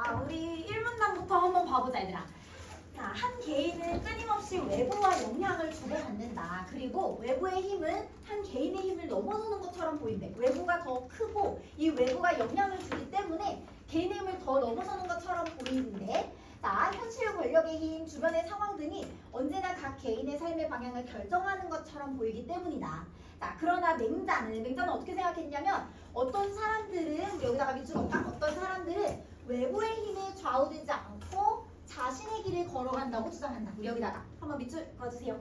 자, 우리 1문단부터 한번 봐보자, 얘들아. 자, 한 개인은 끊임없이 외부와 영향을 주고받는다. 그리고 외부의 힘은 한 개인의 힘을 넘어서는 것처럼 보인대. 외부가 더 크고 이 외부가 영향을 주기 때문에 개인의 힘을 더 넘어서는 것처럼 보이는데, 자, 현실 권력의 힘, 주변의 상황 등이 언제나 각 개인의 삶의 방향을 결정하는 것처럼 보이기 때문이다. 자, 그러나 맹자는 어떻게 생각했냐면, 어떤 사람들은, 우리 여기다가 밑줄 볼까? 어떤 사람들은 외부의 힘에 좌우되지 않고 자신의 길을 걸어간다고 주장한다. 우리 여기다가 한번 밑줄 그어주세요.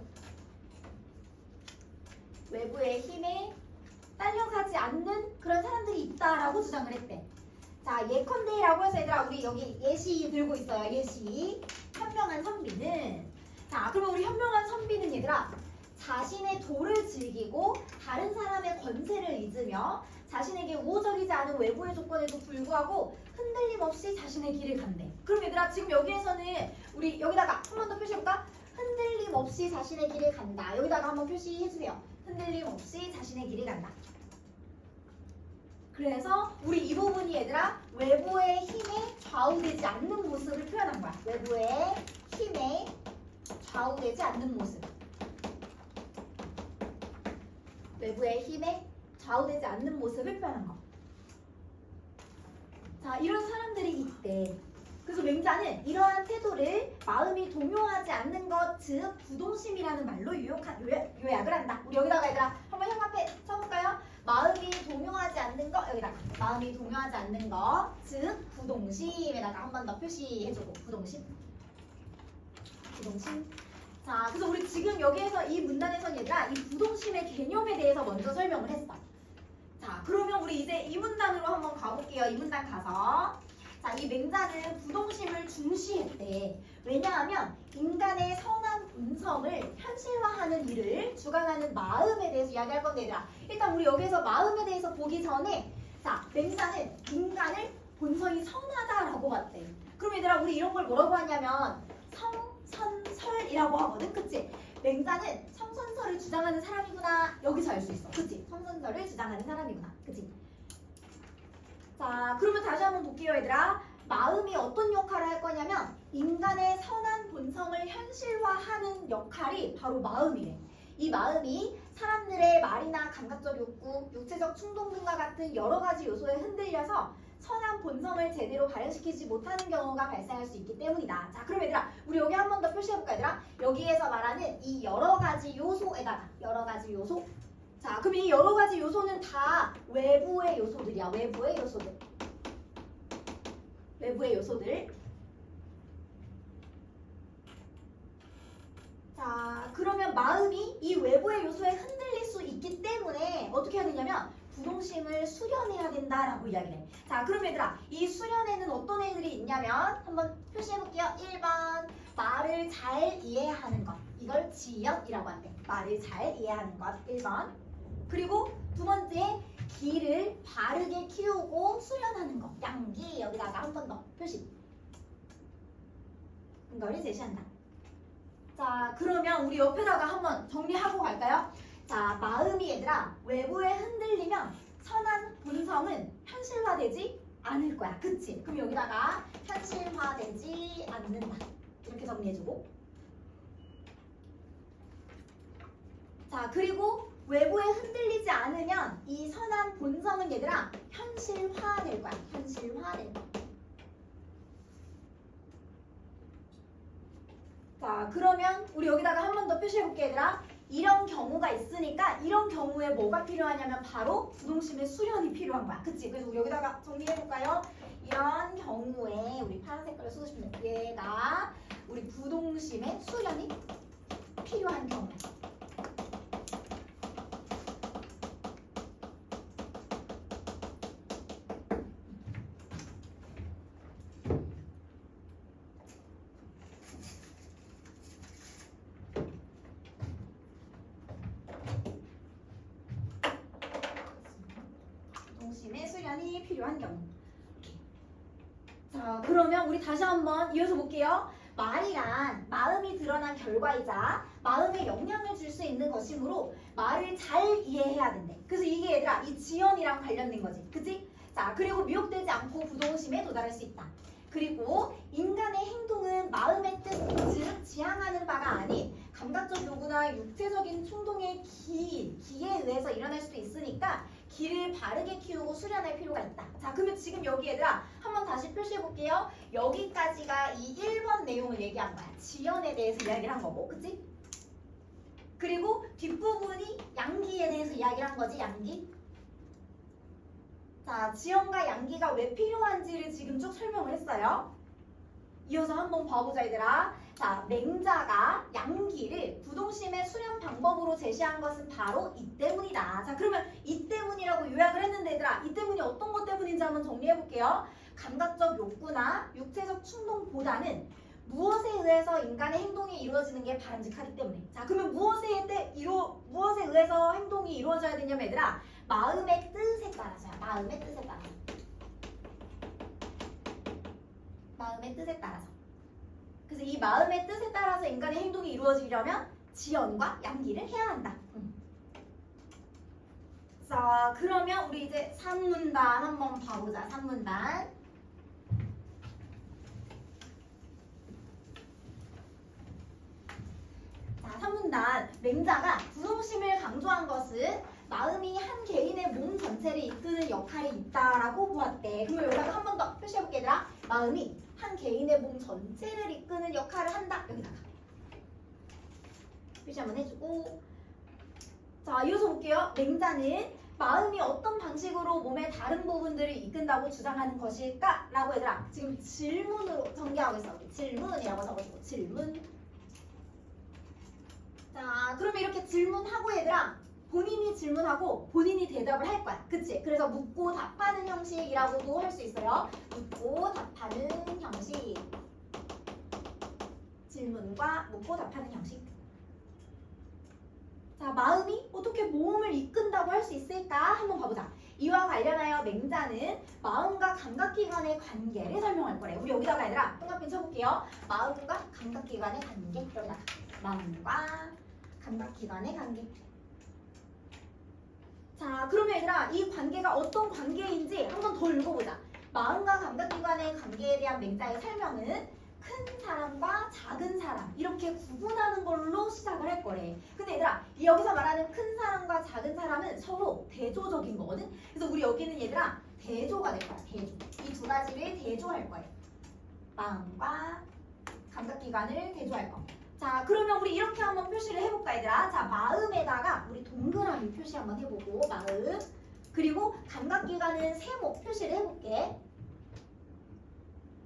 외부의 힘에 딸려가지 않는 그런 사람들이 있다라고 주장을 했대. 자, 예컨대라고 해서 얘들아, 우리 여기 예시 들고 있어요. 예시. 현명한 선비는, 자, 그러면 우리 현명한 선비는 얘들아, 자신의 도를 즐기고 다른 사람의 권세를 잊으며 자신에게 우호적이지 않은 외부의 조건에도 불구하고 흔들림 없이 자신의 길을 간대. 그럼 얘들아, 지금 여기에서는 우리 여기다가 한 번 더 표시해볼까? 흔들림 없이 자신의 길을 간다. 여기다가 한번 표시해주세요. 흔들림 없이 자신의 길을 간다. 그래서 우리 이 부분이 얘들아, 외부의 힘에 좌우되지 않는 모습을 표현한 거야. 외부의 힘에 좌우되지 않는 모습. 외부의 힘에 좌우되지 않는 모습을 표현한 거. 자, 이런 사람들이 있대. 그래서 맹자는 이러한 태도를 마음이 동요하지 않는 것, 즉 부동심이라는 말로 요약을 한다. 우리 여기다가 얘들아 한번 형 앞에 쳐볼까요? 마음이 동요하지 않는 것, 여기다가 마음이 동요하지 않는 것, 즉 부동심에다가 한 번 더 표시해주고, 부동심. 자, 그래서 우리 지금 여기에서 이 문단에서 얘들아, 이 부동심의 개념에 대해서 먼저 설명을 했어. 자, 그러면 우리 이제 이 문단으로 한번 가볼게요. 이 문단 가서. 자, 이 맹자는 부동심을 중시했대. 왜냐하면 인간의 선한 본성을 현실화하는 일을 주관하는 마음에 대해서 이야기할 건데, 얘들아, 일단 우리 여기서 마음에 대해서 보기 전에, 자, 맹자는 인간을 본성이 선하다라고 봤대. 그럼 얘들아, 우리 이런 걸 뭐라고 하냐면 성선설이라고 하거든, 그치? 맹자는 성선설을 주장하는 사람이구나, 여기서 알 수 있어, 그치? 성선설을 주장하는 사람이구나, 그치? 자, 그러면 다시 한번 볼게요, 얘들아. 마음이 어떤 역할을 할 거냐면 인간의 선한 본성을 현실화하는 역할이 바로 마음이래. 이 마음이 사람들의 말이나 감각적 욕구, 육체적 충동 등과 같은 여러 가지 요소에 흔들려서 선한 본성을 제대로 발현시키지 못하는 경우가 발생할 수 있기 때문이다. 자, 그럼 얘들아, 우리 여기 한 번 더 표시해볼까, 얘들아? 여기에서 말하는 이 여러 가지 요소에다가, 여러 가지 요소. 자, 그럼 이 여러 가지 요소는 다 외부의 요소들이야. 외부의 요소들. 외부의 요소들. 자, 그러면 마음이 이 외부의 요소에 흔들릴 수 있기 때문에 어떻게 해야 되냐면 부동심을 수련해야 된다라고 이야기해. 자, 그럼 얘들아, 이 수련에는 어떤 애들이 있냐면 한번 표시해볼게요. 1번, 말을 잘 이해하는 것. 이걸 지연이라고 한대. 말을 잘 이해하는 것. 1번. 그리고 두 번째, 기를 바르게 키우고 수련하는 것. 양기, 여기다가 한 번 더 표시. 이거를 제시한다. 자, 그러면 우리 옆에다가 한번 정리하고 갈까요? 자, 마음이 얘들아 외부에 흔들리면 선한 본성은 현실화되지 않을 거야. 그치? 그럼 여기다가 현실화되지 않는다. 이렇게 정리해주고. 자, 그리고 외부에 흔들리지 않으면 이 선한 본성은 얘들아 현실화될 거야. 현실화될 거야. 자, 그러면 우리 여기다가 한 번 더 표시해볼게, 얘들아. 이런 경우가 있으니까 이런 경우에 뭐가 필요하냐면 바로 부동심의 수련이 필요한 거야. 그치? 그래서 우리 여기다가 정리해볼까요? 이런 경우에 우리 파란 색깔을 써주시면 돼. 얘가 우리 부동심의 수련이 필요한 경우. 부동심의 수련이 필요한 경우. 자, 그러면 우리 다시 한번 이어서 볼게요. 말이란 마음이 드러난 결과이자 마음에 영향을 줄 수 있는 것이므로 말을 잘 이해해야 된대. 그래서 이게 얘들아 이 지연이랑 관련된 거지. 그치? 자, 그리고 미혹되지 않고 부동심에 도달할 수 있다. 그리고 인간의 행동은 마음의 뜻, 즉 지향하는 바가 아닌 감각적 요구나 육체적인 충동의 기에 의해서 일어날 수도 있으니까 기를 바르게 키우고 수련할 필요가 있다. 자, 그러면 지금 여기 얘들아 한번 다시 표시해 볼게요. 여기까지가 이 1번 내용을 얘기한 거야. 지연에 대해서 이야기를 한 거고, 그치? 그리고 뒷부분이 양기에 대해서 이야기를 한 거지, 양기. 자, 지연과 양기가 왜 필요한지를 지금 쭉 설명을 했어요. 이어서 한번 봐보자, 얘들아. 자, 맹자가 양기를 부동심의 수련 방법으로 제시한 것은 바로 이 때문이다. 자, 그러면 이 때문이라고 요약을 했는데, 얘들아, 이 때문이 어떤 것 때문인지 한번 정리해 볼게요. 감각적 욕구나 육체적 충동보다는 무엇에 의해서 인간의 행동이 이루어지는 게 바람직하기 때문에. 자, 그러면 무엇에 의해서 행동이 이루어져야 되냐면, 얘들아, 마음의 뜻에 따라서야. 마음의 뜻에 따라서. 마음의 뜻에 따라서. 그래서 이 마음의 뜻에 따라서 인간의 행동이 이루어지려면 지연과 양기를 해야 한다. 자, 그러면 우리 이제 산문단 한번 봐보자. 산문단. 자, 산문단. 맹자가 부동심을 강조한 것은 마음이 한 개인의 몸 전체를 이끄는 역할이 있다라고 보았대. 그러면 여기다가 한 번 더 표시해볼게, 얘들아. 마음이 한 개인의 몸 전체를 이끄는 역할을 한다. 여기다가 표시 한번 해주고. 자, 이어서 볼게요. 맹자는 마음이 어떤 방식으로 몸의 다른 부분들을 이끈다고 주장하는 것일까? 라고 얘들아 지금 질문으로 전개하고 있어. 질문이라고 적어주고 질문. 자, 그러면 이렇게 질문하고 얘들아 본인이 질문하고 본인이 대답을 할 거야. 그치? 그래서 묻고 답하는 형식이라고도 할 수 있어요. 묻고 답하는 형식. 질문과 묻고 답하는 형식. 자, 마음이 어떻게 몸을 이끈다고 할 수 있을까? 한번 봐보자. 이와 관련하여 맹자는 마음과 감각기관의 관계를 설명할 거래. 우리 여기다가 얘들아 동그라미 쳐볼게요. 마음과 감각기관의 관계. 여기다가 마음과 감각기관의 관계. 자, 그러면 얘들아 이 관계가 어떤 관계인지 한번 더 읽어보자. 마음과 감각기관의 관계에 대한 맹자의 설명은 큰 사람과 작은 사람 이렇게 구분하는 걸로 시작을 할 거래. 근데 얘들아 여기서 말하는 큰 사람과 작은 사람은 서로 대조적인 거거든. 그래서 우리 여기는 얘들아 대조가 될 거야. 대조. 이 두 가지를 대조할 거예요. 마음과 감각기관을 대조할 거. 자, 그러면 우리 이렇게 한번 표시를 해볼까, 얘들아. 자, 마음에다가 우리 동그라미 표시 한번 해보고 마음. 그리고 감각기관은 세모 표시를 해볼게.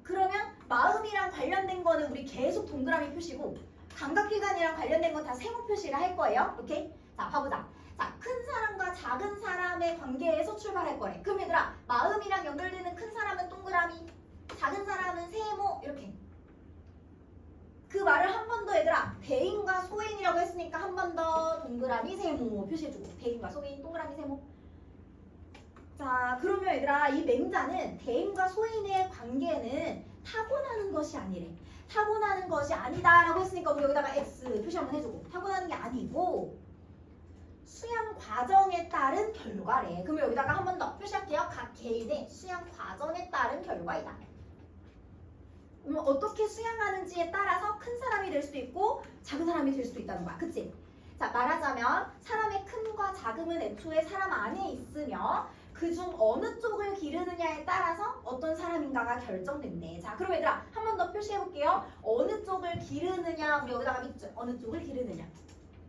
그러면 마음이랑 관련된 거는 우리 계속 동그라미 표시고 감각기관이랑 관련된 건 다 세모 표시를 할 거예요. 오케이? 자, 봐보자. 자, 큰 사람과 작은 사람의 관계에서 출발할 거래. 그럼 얘들아 마음이랑 연결되는 큰 사람은 동그라미, 작은 사람은 세모 이렇게. 그 말을 한 번 더 얘들아 대인과 소인이라고 했으니까 한 번 더 동그라미 세모 표시해주고 대인과 소인 동그라미 세모. 자, 그러면 얘들아 이 맹자는 대인과 소인의 관계는 타고나는 것이 아니래. 타고나는 것이 아니다라고 했으니까 우리 여기다가 X 표시 한번 해주고 타고나는 게 아니고 수양 과정에 따른 결과래. 그러면 여기다가 한 번 더 표시할게요. 각 개인의 수양 과정에 따른 결과이다. 그러면 어떻게 수양하는지에 따라서 큰 사람이 될 수도 있고 작은 사람이 될 수도 있다는 거야. 그치? 자, 말하자면 사람의 큼과 작음은 애초에 사람 안에 있으며 그중 어느 쪽을 기르느냐에 따라서 어떤 사람인가가 결정된대. 자, 그럼 얘들아 한 번 더 표시해볼게요. 어느 쪽을 기르느냐 우리 여기다가 밑줄 어느 쪽을 기르느냐.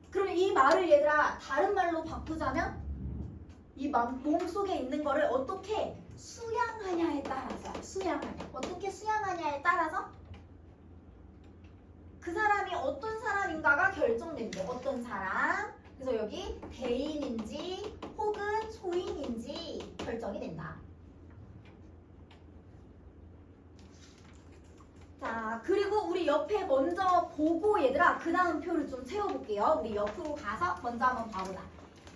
그러면 이 말을 얘들아 다른 말로 바꾸자면 이 몸 속에 있는 거를 어떻게 수양하냐에 따라서 수양하냐. 어떻게 수양하냐에 따라서 그 사람이 어떤 사람인가가 결정된대. 어떤 사람. 그래서 여기 대인인지 혹은 소인인지 결정이 된다. 자, 그리고 우리 옆에 먼저 보고 얘들아 그 다음 표를 좀 채워볼게요. 우리 옆으로 가서 먼저 한번 봐보자.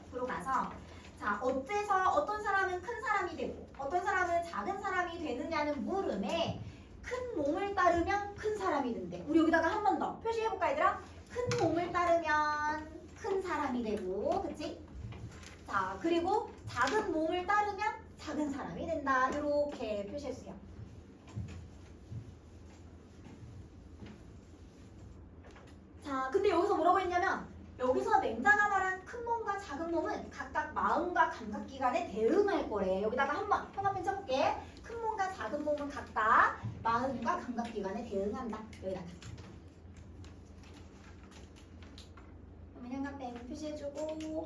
옆으로 가서 자, 어째서 어떤 사람은 큰 사람이 되고 어떤 사람은 작은 사람이 되느냐는 물음에 큰 몸을 따르면 큰 사람이 된대. 우리 여기다가 한 번 더 표시해볼까 얘들아? 큰 몸을 따르면 큰 사람이 되고, 그치? 자, 그리고 작은 몸을 따르면 작은 사람이 된다. 이렇게 표시해주세요. 자, 근데 여기서 뭐라고 했냐면 여기서 맹자가 말한 큰 몸과 작은 몸은 각각 마음과 감각기관에 대응할 거래. 여기다가 한번 형광펜 쳐볼게. 큰 몸과 작은 몸은 각각 마음과 감각기관에 대응한다. 여기다가. 그러면 형광펜 표시해주고.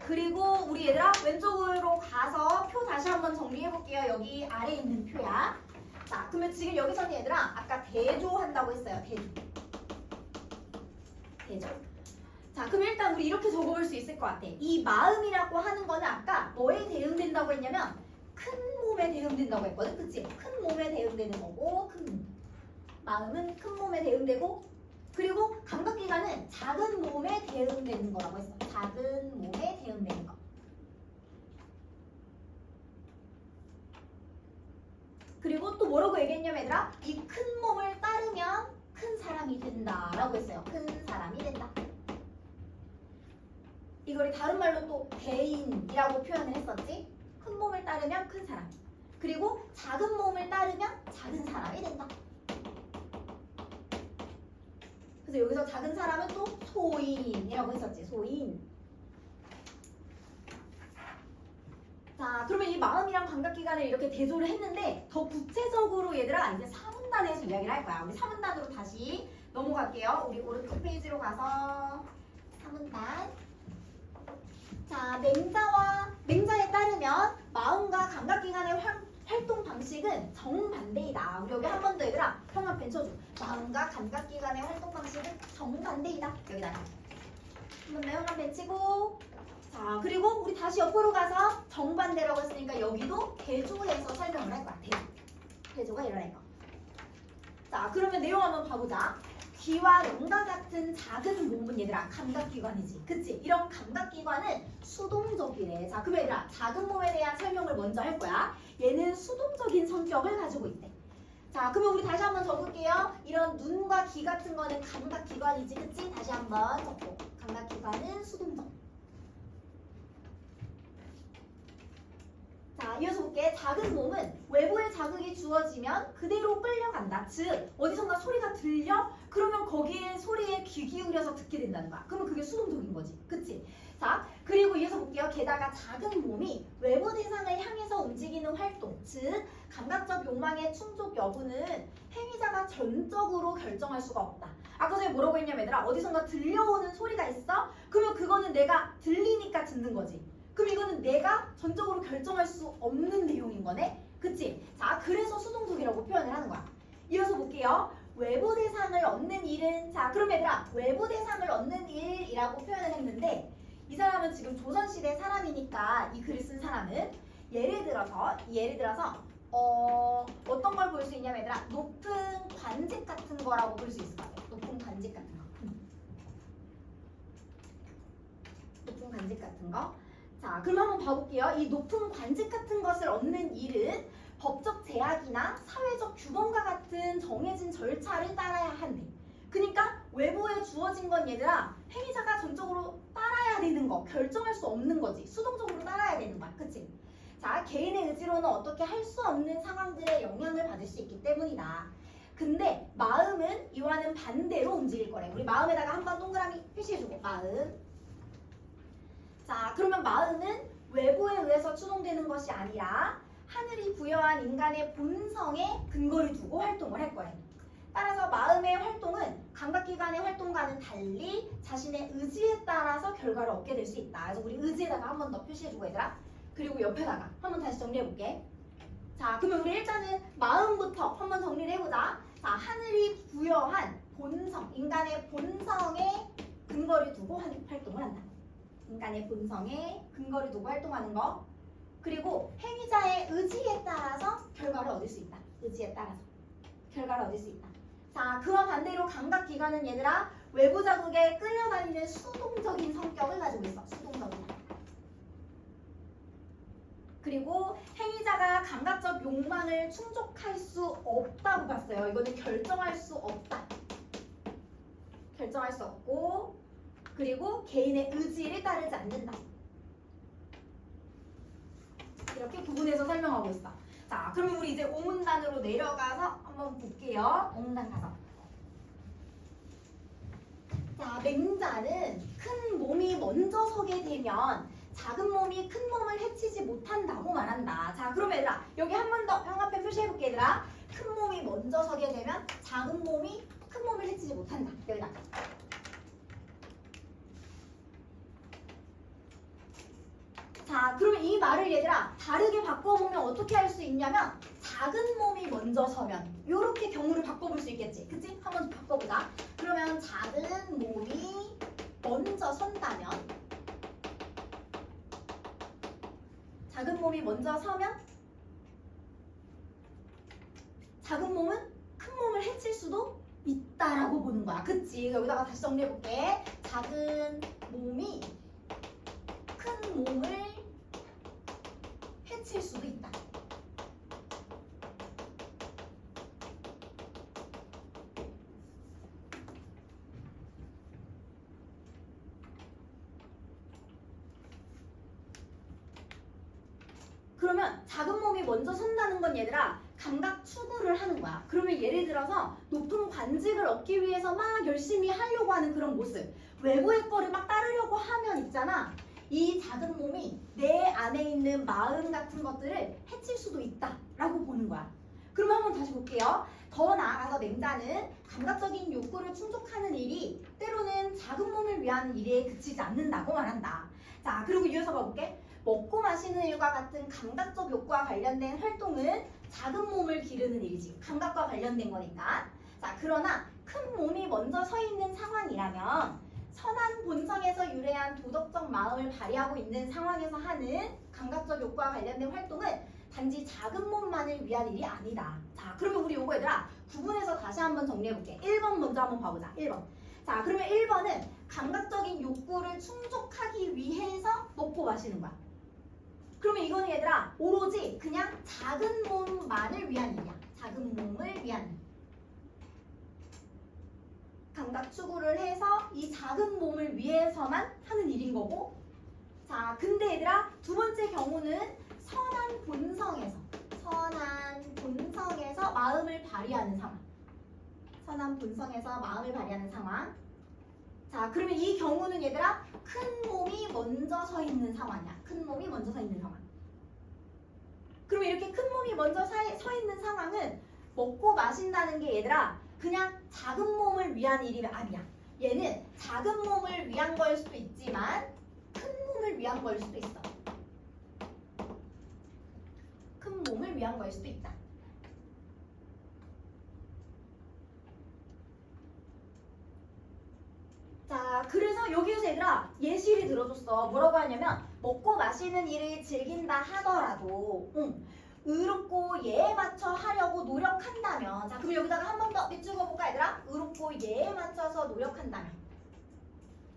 그리고 우리 얘들아 왼쪽으로 가서 표 다시 한번 정리해볼게요. 여기 아래에 있는 표야. 자, 그러면 지금 여기서는 얘들아 아까 대조한다고 했어요. 대조. 자, 그럼 일단 우리 이렇게 적어볼 수 있을 것 같아. 이 마음이라고 하는 거는 아까 뭐에 대응된다고 했냐면 큰 몸에 대응된다고 했거든. 그치? 큰 몸에 대응되는 거고 큰 몸. 마음은 큰 몸에 대응되고 그리고 감각기관은 작은 몸에 대응되는 거라고 했어. 작은 몸에 대응되는 거. 그리고 또 뭐라고 얘기했냐면 얘들아 이 큰 몸을 따르면 큰 사람이 된다라고 했어요. 큰 사람이 된다. 이걸 다른 말로 또 대인이라고 표현을 했었지. 큰 몸을 따르면 큰 사람. 그리고 작은 몸을 따르면 작은 사람이 된다. 그래서 여기서 작은 사람은 또 소인이라고 했었지. 소인. 자, 그러면 이 마음이랑 감각기관을 이렇게 대조를 했는데 더 구체적으로 얘들아 이제 4문단에서 이야기를 할 거야. 우리 4문단으로 다시 넘어갈게요. 우리 오른쪽 페이지로 가서 4문단. 자, 맹자에 따르면 마음과 감각기관의 활동 방식은 정반대이다. 우리 여기 한 번 더 얘들아 형광펜 쳐줘. 마음과 감각기관의 활동 방식은 정반대이다. 여기다가 한 번 더 형광펜 치고. 자, 그리고 우리 다시 옆으로 가서 정반대라고 했으니까 여기도 대조해서 설명을 할 거야. 대조가 일어날 거. 자, 그러면 내용 한번 봐보자. 귀와 눈과 같은 작은 몸은 얘들아 감각기관이지. 그치? 이런 감각기관은 수동적이래. 자, 그럼 얘들아 작은 몸에 대한 설명을 먼저 할 거야. 얘는 수동적인 성격을 가지고 있대. 자, 그러면 우리 다시 한번 적을게요. 이런 눈과 귀 같은 거는 감각기관이지. 그치? 다시 한번 적고. 감각기관은 수동적. 자, 이어서 볼게. 작은 몸은 외부의 자극이 주어지면 그대로 끌려간다. 즉, 어디선가 소리가 들려? 그러면 거기에 소리에 귀 기울여서 듣게 된다는 거야. 그러면 그게 수동적인 거지. 그치? 자, 그리고 이어서 볼게요. 게다가 작은 몸이 외부 대상을 향해서 움직이는 활동, 즉 감각적 욕망의 충족 여부는 행위자가 전적으로 결정할 수가 없다. 아까 전에 뭐라고 했냐면 얘들아 어디선가 들려오는 소리가 있어? 그러면 그거는 내가 들리니까 듣는 거지. 그럼 이거는 내가 전적으로 결정할 수 없는 내용인 거네? 그치? 자, 그래서 수동적이라고 표현을 하는 거야. 이어서 볼게요. 외부 대상을 얻는 일은, 자, 그럼 얘들아 외부 대상을 얻는 일이라고 표현을 했는데 이 사람은 지금 조선시대 사람이니까 이 글을 쓴 사람은 예를 들어서 어떤 걸 볼 수 있냐면 얘들아 높은 관직 같은 거라고 볼 수 있을 것 같아요. 높은 관직 같은 거. 높은 관직 같은 거. 자, 그럼 한번 봐볼게요. 이 높은 관직 같은 것을 얻는 일은 법적 제약이나 사회적 규범과 같은 정해진 절차를 따라야 한대. 그러니까 외부에 주어진 건 얘들아 행위자가 전적으로 따라야 되는 거, 결정할 수 없는 거지. 수동적으로 따라야 되는 거야. 그치? 자, 개인의 의지로는 어떻게 할 수 없는 상황들의 영향을 받을 수 있기 때문이다. 근데 마음은 이와는 반대로 움직일 거래. 우리 마음에다가 한번 동그라미 표시해주고 마음. 자, 그러면 마음은 외부에 의해서 추동되는 것이 아니라 하늘이 부여한 인간의 본성에 근거를 두고 활동을 할 거래. 따라서 마음의 활동은 감각기관의 활동과는 달리 자신의 의지에 따라서 결과를 얻게 될 수 있다. 그래서 우리 의지에다가 한 번 더 표시해주고 얘들아. 그리고 옆에다가 한 번 다시 정리해볼게. 자, 그러면 우리 일단은 마음부터 한번 정리를 해보자. 자, 하늘이 부여한 본성, 인간의 본성에 근거를 두고 활동을 한다. 인간의 본성에 근거를 두고 활동하는 거. 그리고 행위자의 의지에 따라서 결과를 얻을 수 있다. 의지에 따라서 결과를 얻을 수 있다. 자, 그와 반대로 감각기관은 얘들아 외부 자극에 끌려다니는 수동적인 성격을 가지고 있어. 수동적인. 그리고 행위자가 감각적 욕망을 충족할 수 없다고 봤어요. 이거는 결정할 수 없다. 결정할 수 없고 그리고 개인의 의지를 따르지 않는다. 이렇게 구분해서 설명하고 있어. 자, 그러면 우리 이제 5문단으로 내려가서 한번 볼게요. 5문단 가서. 자, 맹자는 큰 몸이 먼저 서게 되면 작은 몸이 큰 몸을 해치지 못한다고 말한다. 자, 그럼 얘들아, 여기 한 번 더 형광펜 표시해볼게, 얘들아. 큰 몸이 먼저 서게 되면 작은 몸이 큰 몸을 해치지 못한다. 여기다. 자, 그러면 이 말을 얘들아 다르게 바꿔보면 어떻게 할 수 있냐면 작은 몸이 먼저 서면 이렇게 경우를 바꿔볼 수 있겠지. 그치? 한번 바꿔보자. 그러면 작은 몸이 먼저 선다면 작은 몸이 먼저 서면 작은 몸은 큰 몸을 해칠 수도 있다라고 보는 거야. 그치? 여기다가 다시 정리해볼게. 작은 몸이 큰 몸을 해칠 수도 있다. 그러면 작은 몸이 먼저 선다는 건 얘들아 감각 추구를 하는 거야. 그러면 예를 들어서 높은 관직을 얻기 위해서 막 열심히 하려고 하는 그런 모습, 외부의 거를 막 따르려고 하면 있잖아. 이 작은 몸이 내 안에 있는 마음 같은 것들을 해칠 수도 있다라고 보는 거야. 그러면 한번 다시 볼게요. 더 나아가서 맹자는 감각적인 욕구를 충족하는 일이 때로는 작은 몸을 위한 일에 그치지 않는다고 말한다. 자, 그리고 이어서 봐볼게. 먹고 마시는 일과 같은 감각적 욕구와 관련된 활동은 작은 몸을 기르는 일이지. 감각과 관련된 거니까. 자, 그러나 큰 몸이 먼저 서 있는 상황이라면 선한 본성에서 유래한 도덕적 마음을 발휘하고 있는 상황에서 하는 감각적 욕구와 관련된 활동은 단지 작은 몸만을 위한 일이 아니다. 자, 그러면 우리 요거 얘들아 구분해서 다시 한번 정리해볼게. 1번 먼저 한번 봐보자. 1번. 자, 그러면 1번은 감각적인 욕구를 충족하기 위해서 먹고 마시는 거야. 그러면 이거는 얘들아 오로지 그냥 작은 몸만을 위한 일이야. 작은 몸을 위한 일. 감각 추구를 해서 이 작은 몸을 위해서만 하는 일인 거고, 자, 근데 얘들아 두 번째 경우는 선한 본성에서 마음을 발휘하는 상황. 선한 본성에서 마음을 발휘하는 상황. 자, 그러면 이 경우는 얘들아 큰 몸이 먼저 서 있는 상황이야. 큰 몸이 먼저 서 있는 상황. 그러면 이렇게 큰 몸이 먼저 서 있는 상황은 먹고 마신다는 게 얘들아 그냥 작은 몸을 위한 일이 아니야. 얘는 작은 몸을 위한 거일 수도 있지만 큰 몸을 위한 거일 수도 있어. 큰 몸을 위한 거일 수도 있다. 자, 그래서 여기에서 얘들아 예시를 들어줬어. 뭐라고 하냐면 먹고 마시는 일을 즐긴다 하더라도 의롭고 예에 맞춰 하려고 노력한다면, 자, 그럼 여기다가 한 번 더 밑줄어볼까 얘들아? 의롭고 예에 맞춰서 노력한다면.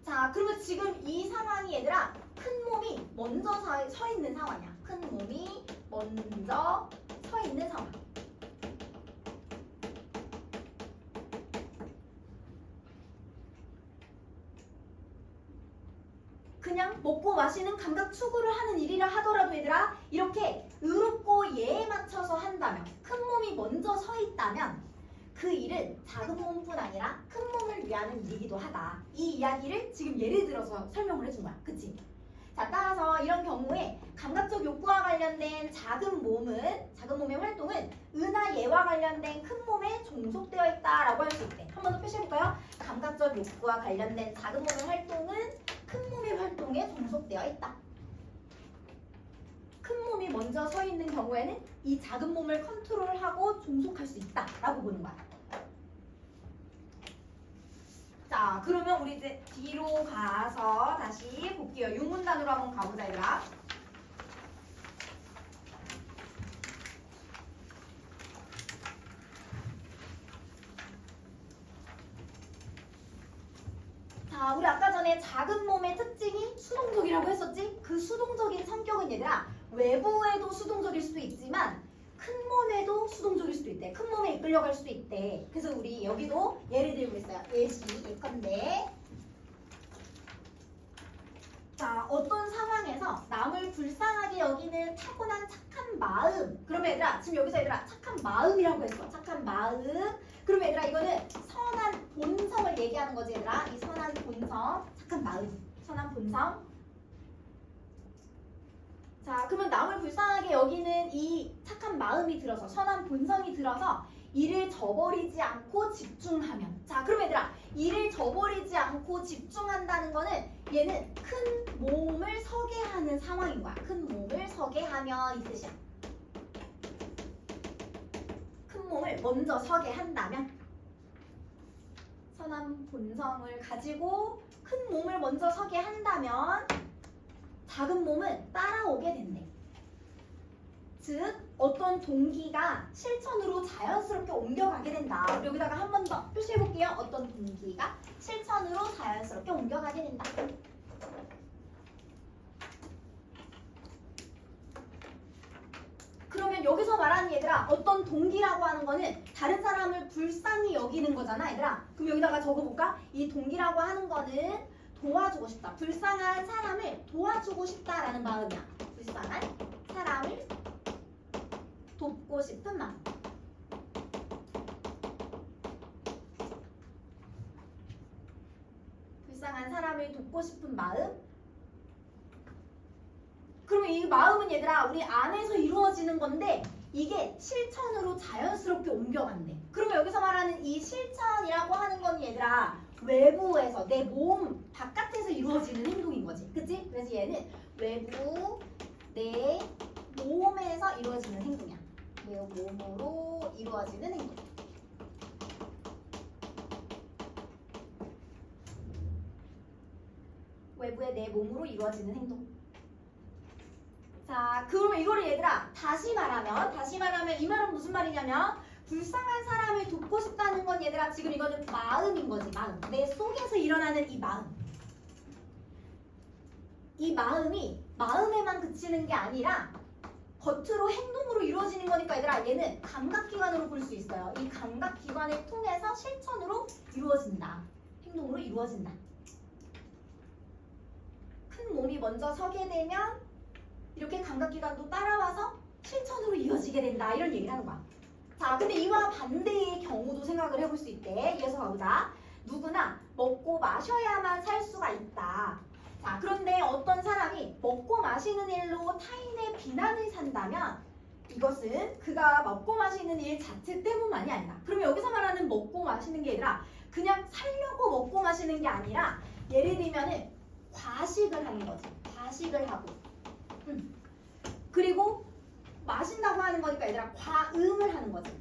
자, 그러면 지금 이 상황이 얘들아 큰 몸이 먼저 서 있는 상황이야. 큰 몸이 먼저 서 있는 상황. 그냥 먹고 마시는 감각 추구를 하는 일이라 하더라도 얘들아 이렇게 의롭고 예에 맞춰서 한다면, 큰 몸이 먼저 서 있다면 그 일은 작은 몸뿐 아니라 큰 몸을 위한 일이기도 하다. 이 이야기를 지금 예를 들어서 설명을 해준 거야. 그치? 자, 따라서 이런 경우에 감각적 욕구와 관련된 작은 몸의 활동은 의나 예와 관련된 큰 몸에 종속되어 있다라고 할 수 있대. 한 번 더 표시해볼까요? 감각적 욕구와 관련된 작은 몸의 활동은 큰 몸의 활동에 종속되어 있다. 큰 몸이 먼저 서 있는 경우에는 이 작은 몸을 컨트롤하고 종속할 수 있다라고 보는 거야. 자, 그러면 우리 이제 뒤로 가서 다시 볼게요. 유문단으로 한번 가보자, 얘들아. 자, 우리 아까 전에 작은 몸의 특징이 수동적이라고 했었지? 그 수동적인 성격은 얘들아 외부에도 수동적일 수도 있지만 큰 몸에도 수동적일 수도 있대. 큰 몸에 이끌려갈 수도 있대. 그래서 우리 여기도 예를 들고 있어요. 예컨대 자, 어떤 상황에서 남을 불쌍하게 여기는 타고난 착한 착한 마음. 그러면 얘들아 지금 여기서 얘들아 착한 마음이라고 했어. 착한 마음. 그러면 얘들아 이거는 선한 본성을 얘기하는 거지 얘들아. 이 선한 본성, 착한 마음, 선한 본성. 자, 그러면 남을 불쌍하게 여기는 이 착한 마음이 들어서 선한 본성이 들어서 이를 저버리지 않고 집중하면. 자, 그럼 얘들아 이를 저버리지 않고 집중한다는 거는 얘는 큰 몸을 서게 하는 상황인 거야. 큰 몸을 서게 하면 이 뜻이야. 큰 몸을 먼저 서게 한다면 선한 본성을 가지고 큰 몸을 먼저 서게 한다면 작은 몸은 따라오게 된대. 즉 어떤 동기가 실천으로 자연스럽게 옮겨가게 된다. 여기다가 한 번 더 표시해 볼게요. 어떤 동기가 실천으로 자연스럽게 옮겨가게 된다. 그러면 여기서 말하는 얘들아 어떤 동기라고 하는 거는 다른 사람을 불쌍히 여기는 거잖아 얘들아. 그럼 여기다가 적어볼까? 이 동기라고 하는 거는 도와주고 싶다. 불쌍한 사람을 도와주고 싶다라는 마음이야. 불쌍한 사람을 돕고 싶은 마음. 불쌍한 사람을 돕고 싶은 마음. 그러면 이 마음은 얘들아 우리 안에서 이루어지는 건데 이게 실천으로 자연스럽게 옮겨간대. 그러면 여기서 말하는 이 실천이라고 하는 건 얘들아 외부에서 내 몸 바깥에서 이루어지는 행동인 거지. 그치? 그래서 얘는 외부 내 몸에서 이루어지는 행동이야. 내 몸으로 이루어지는 행동. 외부의 내 몸으로 이루어지는 행동. 자, 그러면 이거를 얘들아 다시 말하면 이 말은 무슨 말이냐면 불쌍한 사람을 돕고 싶다는 건 얘들아 지금 이거는 마음인 거지. 마음. 내 속에서 일어나는 이 마음. 이 마음이 마음에만 그치는 게 아니라 겉으로 행동으로 이루어지는 거니까 얘들아 얘는 감각기관으로 볼 수 있어요. 이 감각기관을 통해서 실천으로 이루어진다. 행동으로 이루어진다. 큰 몸이 먼저 서게 되면 이렇게 감각기관도 따라와서 실천으로 이어지게 된다. 이런 얘기를 하는 거야. 자, 근데 이와 반대의 경우도 생각을 해볼 수 있대. 이어서 가보자. 누구나 먹고 마셔야만 살 수가 있다. 자, 그런데 어떤 사람이 먹고 마시는 일로 타인의 비난을 산다면 이것은 그가 먹고 마시는 일 자체 때문만이 아니다. 그러면 여기서 말하는 먹고 마시는 게 아니라 그냥 살려고 먹고 마시는 게 아니라 예를 들면은 과식을 하는 거지. 과식을 하고 그리고 마신다고 하는 거니까 얘들아 과음을 하는 거지.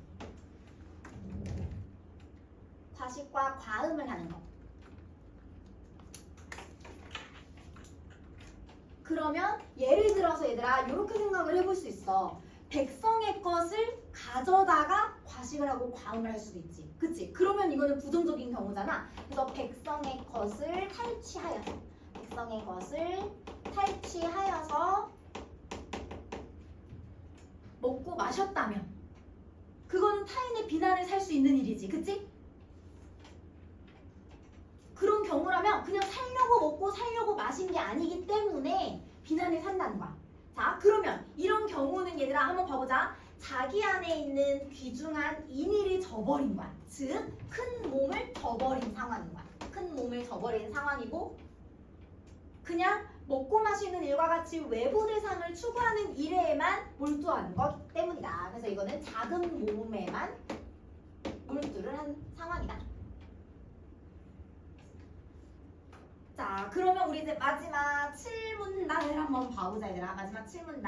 과식과 과음을 하는 거. 그러면 예를 들어서 얘들아 이렇게 생각을 해볼 수 있어. 백성의 것을 가져다가 과식을 하고 과음을 할 수도 있지. 그치? 그러면 이거는 부정적인 경우잖아. 그래서 백성의 것을 탈취하여서 먹고 마셨다면 그거는 타인의 비난을 살 수 있는 일이지. 그치? 그런 경우라면 그냥 살려고 먹고 살려고 마신 게 아니기 때문에 비난을 산다는 거야. 자, 그러면 이런 경우는 얘들아 한번 봐보자. 자기 안에 있는 귀중한 인의를 저버린 거야. 즉, 큰 몸을 저버린 상황인 거야. 큰 몸을 저버린 상황이고 그냥 먹고 마시는 일과 같이 외부 대상을 추구하는 일에만 몰두하는 것 때문이다. 그래서 이거는 작은 몸에만 몰두를 한 상황이다. 자, 그러면 우리 이제 마지막 7문단을 한번 봐보자 얘들아. 마지막 7문단.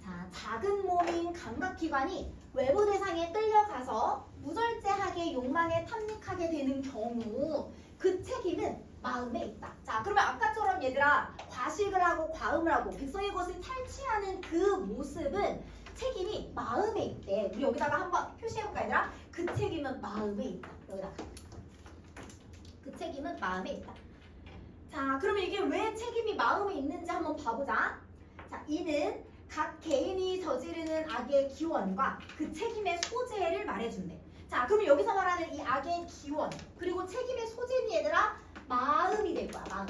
자, 작은 몸인 감각기관이 외부 대상에 끌려가서 무절제하게 욕망에 탐닉하게 되는 경우 그 책임은 마음에 있다. 자, 그러면 아까처럼 얘들아 과식을 하고 과음을 하고 백성의 것을 탈취하는 그 모습은 책임이 마음에 있대. 우리 여기다가 한번 표시해볼까 얘들아? 그 책임은 마음에 있다. 여기다가 그 책임은 마음에 있다. 자, 그러면 이게 왜 책임이 마음에 있는지 한번 봐보자. 자, 이는 각 개인이 저지르는 악의 기원과 그 책임의 소재를 말해준대. 자, 그러면 여기서 말하는 이 악의 기원 그리고 책임의 소재는 얘들아 마음이 될 거야.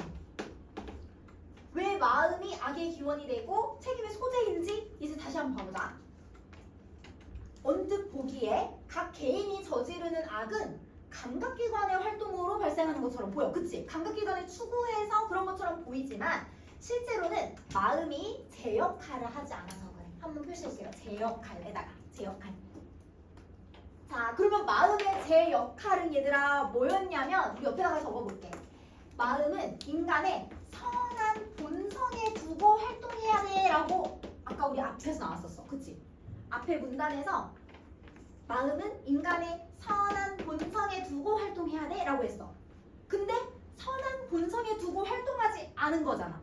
왜 마음이 악의 기원이 되고 책임의 소재인지 이제 다시 한번 봐보자. 언뜻 보기에 각 개인이 저지르는 악은 감각기관의 활동으로 발생하는 것처럼 보여. 그치? 감각기관을 추구해서 그런 것처럼 보이지만 실제로는 마음이 제 역할을 하지 않아서 그래. 한번 표시해주세요. 제 역할에다가 제 역할. 자, 그러면 마음의 제 역할은 얘들아 뭐였냐면 우리 옆에다가 적어볼게. 마음은 인간의 선한 본성에 두고 활동해야 돼 라고 아까 우리 앞에서 나왔었어. 그치? 앞에 문단에서 마음은 인간의 선한 본성에 두고 활동해야 돼 라고 했어. 근데 선한 본성에 두고 활동하지 않은 거잖아.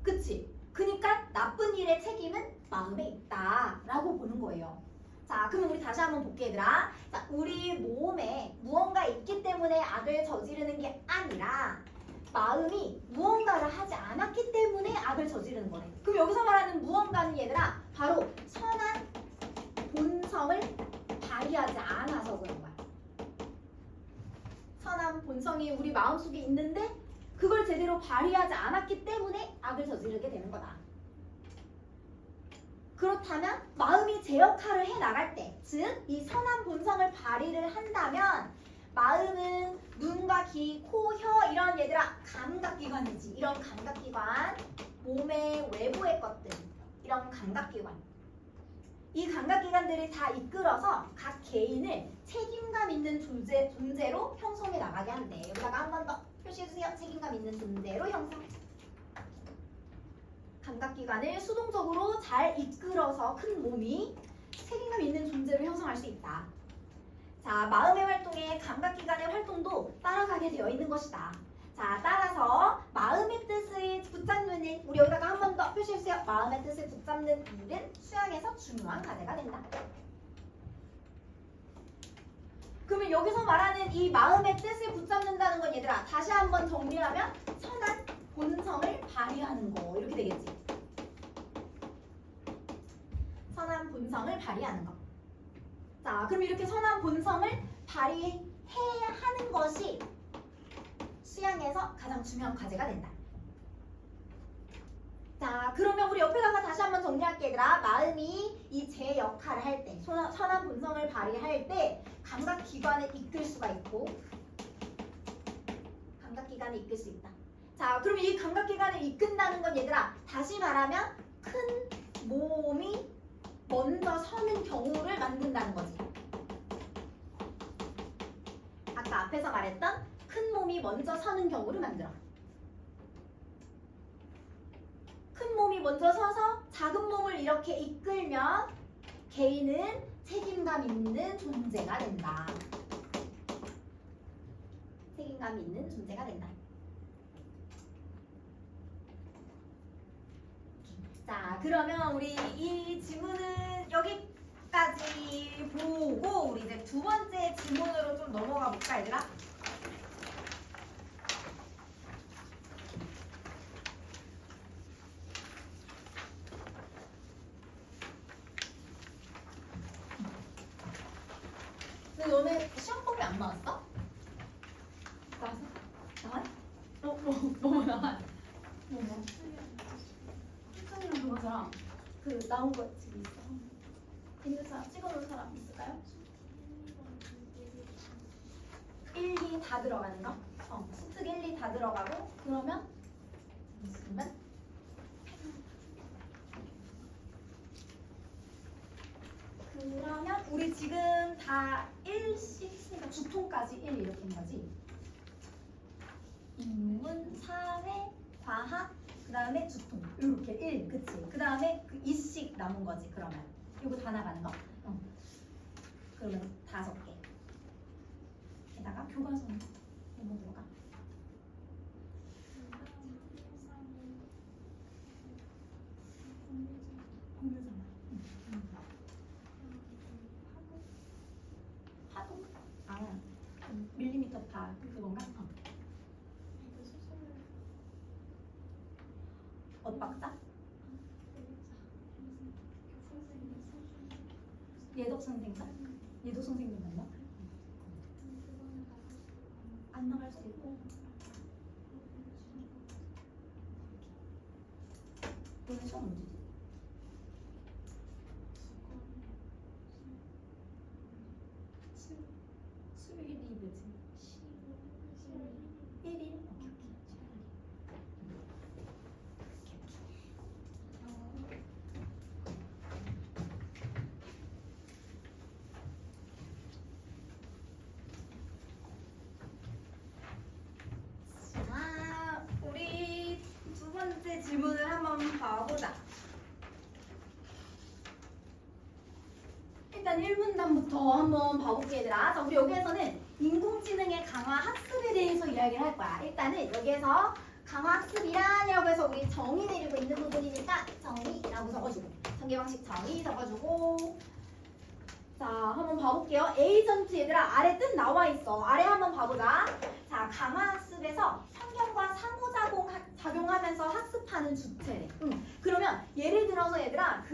그치? 그러니까 나쁜 일의 책임은 마음에 있다 라고 보는 거예요. 자, 그럼 우리 다시 한번 볼게 얘들아. 자, 우리 몸에 무언가 있기 때문에 악을 저지르는 게 아니라 마음이 무언가를 하지 않았기 때문에 악을 저지르는 거네. 그럼 여기서 말하는 무언가는 얘들아 바로 선한 본성을 발휘하지 않아서 그런 거야. 선한 본성이 우리 마음속에 있는데 그걸 제대로 발휘하지 않았기 때문에 악을 저지르게 되는 거다. 그렇다면 마음이 제 역할을 해나갈 때, 즉 이 선한 본성을 발휘를 한다면 마음은 눈과 귀, 코, 혀 이런 얘들아 감각기관이지. 이런 감각기관, 몸의 외부의 것들, 이런 감각기관. 이 감각기관들이 다 이끌어서 각 개인을 책임감 있는 존재로 형성해 나가게 한대. 여기다가 한 번 더 표시해주세요. 책임감 있는 존재로 형성. 감각기관을 수동적으로 잘 이끌어서 큰 몸이 책임감 있는 존재로 형성할 수 있다. 자, 마음의 활동에 감각기관의 활동도 따라가게 되어 있는 것이다. 자, 따라서 마음의 뜻을 붙잡는 일, 우리 여기다가 한 번 더 표시해주세요. 마음의 뜻을 붙잡는 일은 수양에서 중요한 과제가 된다. 그러면 여기서 말하는 이 마음의 뜻을 붙잡는다는 건 얘들아 다시 한번 정리하면 선한 본성을 발휘하는 거 이렇게 되겠지. 선한 본성을 발휘하는 거. 자, 그럼 이렇게 선한 본성을 발휘해야 하는 것이 수양에서 가장 중요한 과제가 된다. 자, 그러면 우리 옆에다가 다시 한번 정리할게 얘들아. 마음이 이 제 역할을 할 때, 선한 본성을 발휘할 때 감각기관을 이끌 수가 있고 감각기관을 이끌 수 있다. 자, 그럼 이 감각기관을 이끈다는 건 얘들아 다시 말하면 큰 몸이 먼저 서는 경우를 만든다는 거지. 아까 앞에서 말했던 큰 몸이 먼저 서는 경우를 만들어. 큰 몸이 먼저 서서 작은 몸을 이렇게 이끌면 개인은 책임감 있는 존재가 된다. 책임감 있는 존재가 된다. 자, 그러면 우리 이 지문은 여기까지 보고 우리 이제 두 번째 지문으로 좀 넘어가 볼까 얘들아? 근데 너네 시험범위 안 나왔어? 나왔어? 나와? 뭐 나와? 뭐? 흑선이랑 그거잖아. 그 나온 거 지금 있어. 있는 사람 찍어놓은 사람 있을까요? 1, 2 다 들어가는 거? 수특 1, 2 다 들어가고 그러면 우리 지금 다 1씩 했으니까 주통까지 1 이렇게 한 거지. 인문, 사회, 과학, 그 다음에 주통 이렇게 1, 그치? 그 다음에 그 2씩 남은 거지. 그러면 이거 다 나가는 거. 그러면 5개. 게다가 교과서는 뭐 들어가? 공유잖아. 파도? 아, 밀리미터 파 그건가? 엇박자? 예덕 선생님? 예덕 선생님 맞나? 안 나갈 수도 있고. 일단 1문단부터 한번 봐볼게 얘들아. 자, 우리 여기에서는 인공지능의 강화 학습에 대해서 이야기를 할 거야. 일단은 여기에서 강화 학습이라고 해서 우리 정의 내리고 있는 부분이니까 정의라고 적어주고, 전개방식 정의 적어주고. 자, 한번 봐볼게요. 에이전트 얘들아, 아래 뜻 나와 있어. 아래 한번 봐보자. 자, 강화 학습에서 환경과 상호작용하면서 학습하는 주체래. 그러면 예를 들어서 얘들아,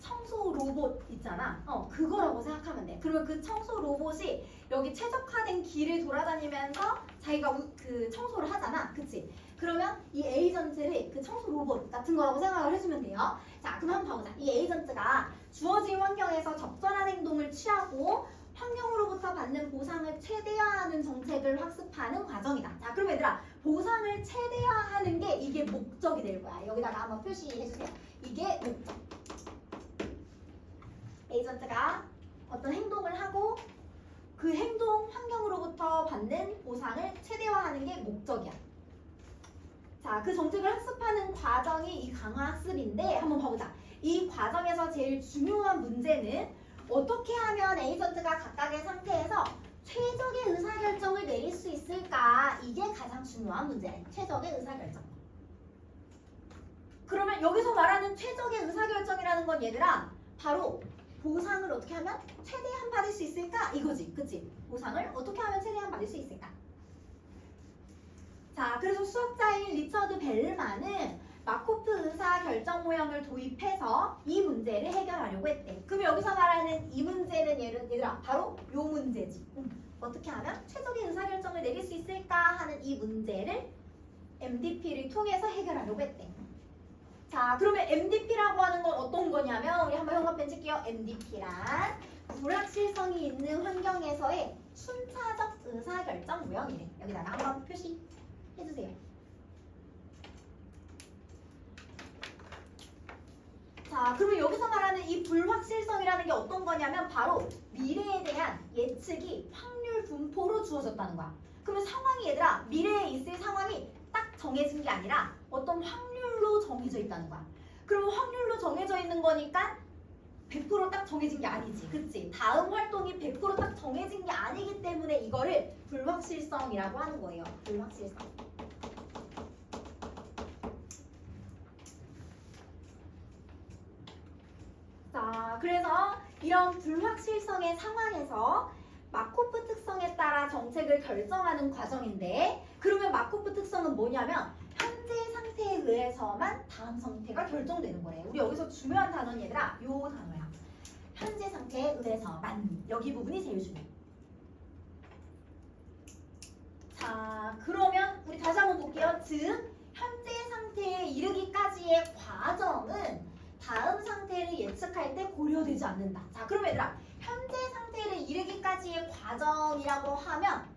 청소 로봇 있잖아. 그거라고 생각하면 돼. 그러면 그 청소 로봇이 여기 최적화된 길을 돌아다니면서 자기가 그 청소를 하잖아. 그치? 그러면 이 에이전트를 그 청소 로봇 같은 거라고 생각을 해주면 돼요. 자, 그럼 한번 봐보자. 이 에이전트가 주어진 환경에서 적절한 행동을 취하고 환경으로부터 받는 보상을 최대화하는 정책을 학습하는 과정이다. 자, 그럼 얘들아, 보상을 최대화하는 게 이게 목적이 될 거야. 여기다가 한번 표시해주세요. 이게 목적. 에이전트가 어떤 행동을 하고 그 행동 환경으로부터 받는 보상을 최대화하는 게 목적이야. 자, 그 정책을 학습하는 과정이 이 강화 학습인데 한번 봐보자. 이 과정에서 제일 중요한 문제는 어떻게 하면 에이전트가 각각의 상태에서 최적의 의사결정을 내릴 수 있을까? 이게 가장 중요한 문제래. 최적의 의사결정. 그러면 여기서 말하는 최적의 의사결정이라는 건 얘들아, 바로 보상을 어떻게 하면 최대한 받을 수 있을까? 이거지. 그치? 보상을 어떻게 하면 최대한 받을 수 있을까? 자, 그래서 수학자인 리처드 벨만은 마코프 의사 결정 모형을 도입해서 이 문제를 해결하려고 했대. 그럼 여기서 말하는 이 문제는 얘들아, 바로 요 문제지. 어떻게 하면 최적의 의사 결정을 내릴 수 있을까 하는 이 문제를 MDP를 통해서 해결하려고 했대. 자, 그러면 MDP라고 하는 건 어떤 거냐면 우리 한번 형광펜 칠게요. MDP란 불확실성이 있는 환경에서의 순차적 의사결정 모형이래. 여기다가 한번 표시해주세요. 자, 그러면 여기서 말하는 이 불확실성이라는 게 어떤 거냐면 바로 미래에 대한 예측이 확률 분포로 주어졌다는 거야. 그러면 상황이 얘들아, 미래에 있을 상황이 딱 정해진 게 아니라 어떤 확률로 정해져 있다는 거야. 그러면 확률로 정해져 있는 거니까 100%딱 정해진 게 아니지. 그치? 다음 활동이 100%딱 정해진 게 아니기 때문에 이거를 불확실성이라고 하는 거예요. 불확실성. 자, 그래서 이런 불확실성의 상황에서 마코프 특성에 따라 정책을 결정하는 과정인데, 그러면 마코프 특성은 뭐냐면 현재 상태에 의해서만 다음 상태가 결정되는 거래. 우리 여기서 중요한 단어는 얘들아, 요 단어야. 현재 상태에 의해서만. 여기 부분이 제일 중요해. 자, 그러면 우리 다시 한번 볼게요. 즉, 현재 상태에 이르기까지의 과정은 다음 상태를 예측할 때 고려되지 않는다. 자, 그럼 얘들아, 현재 상태를 이르기까지의 과정이라고 하면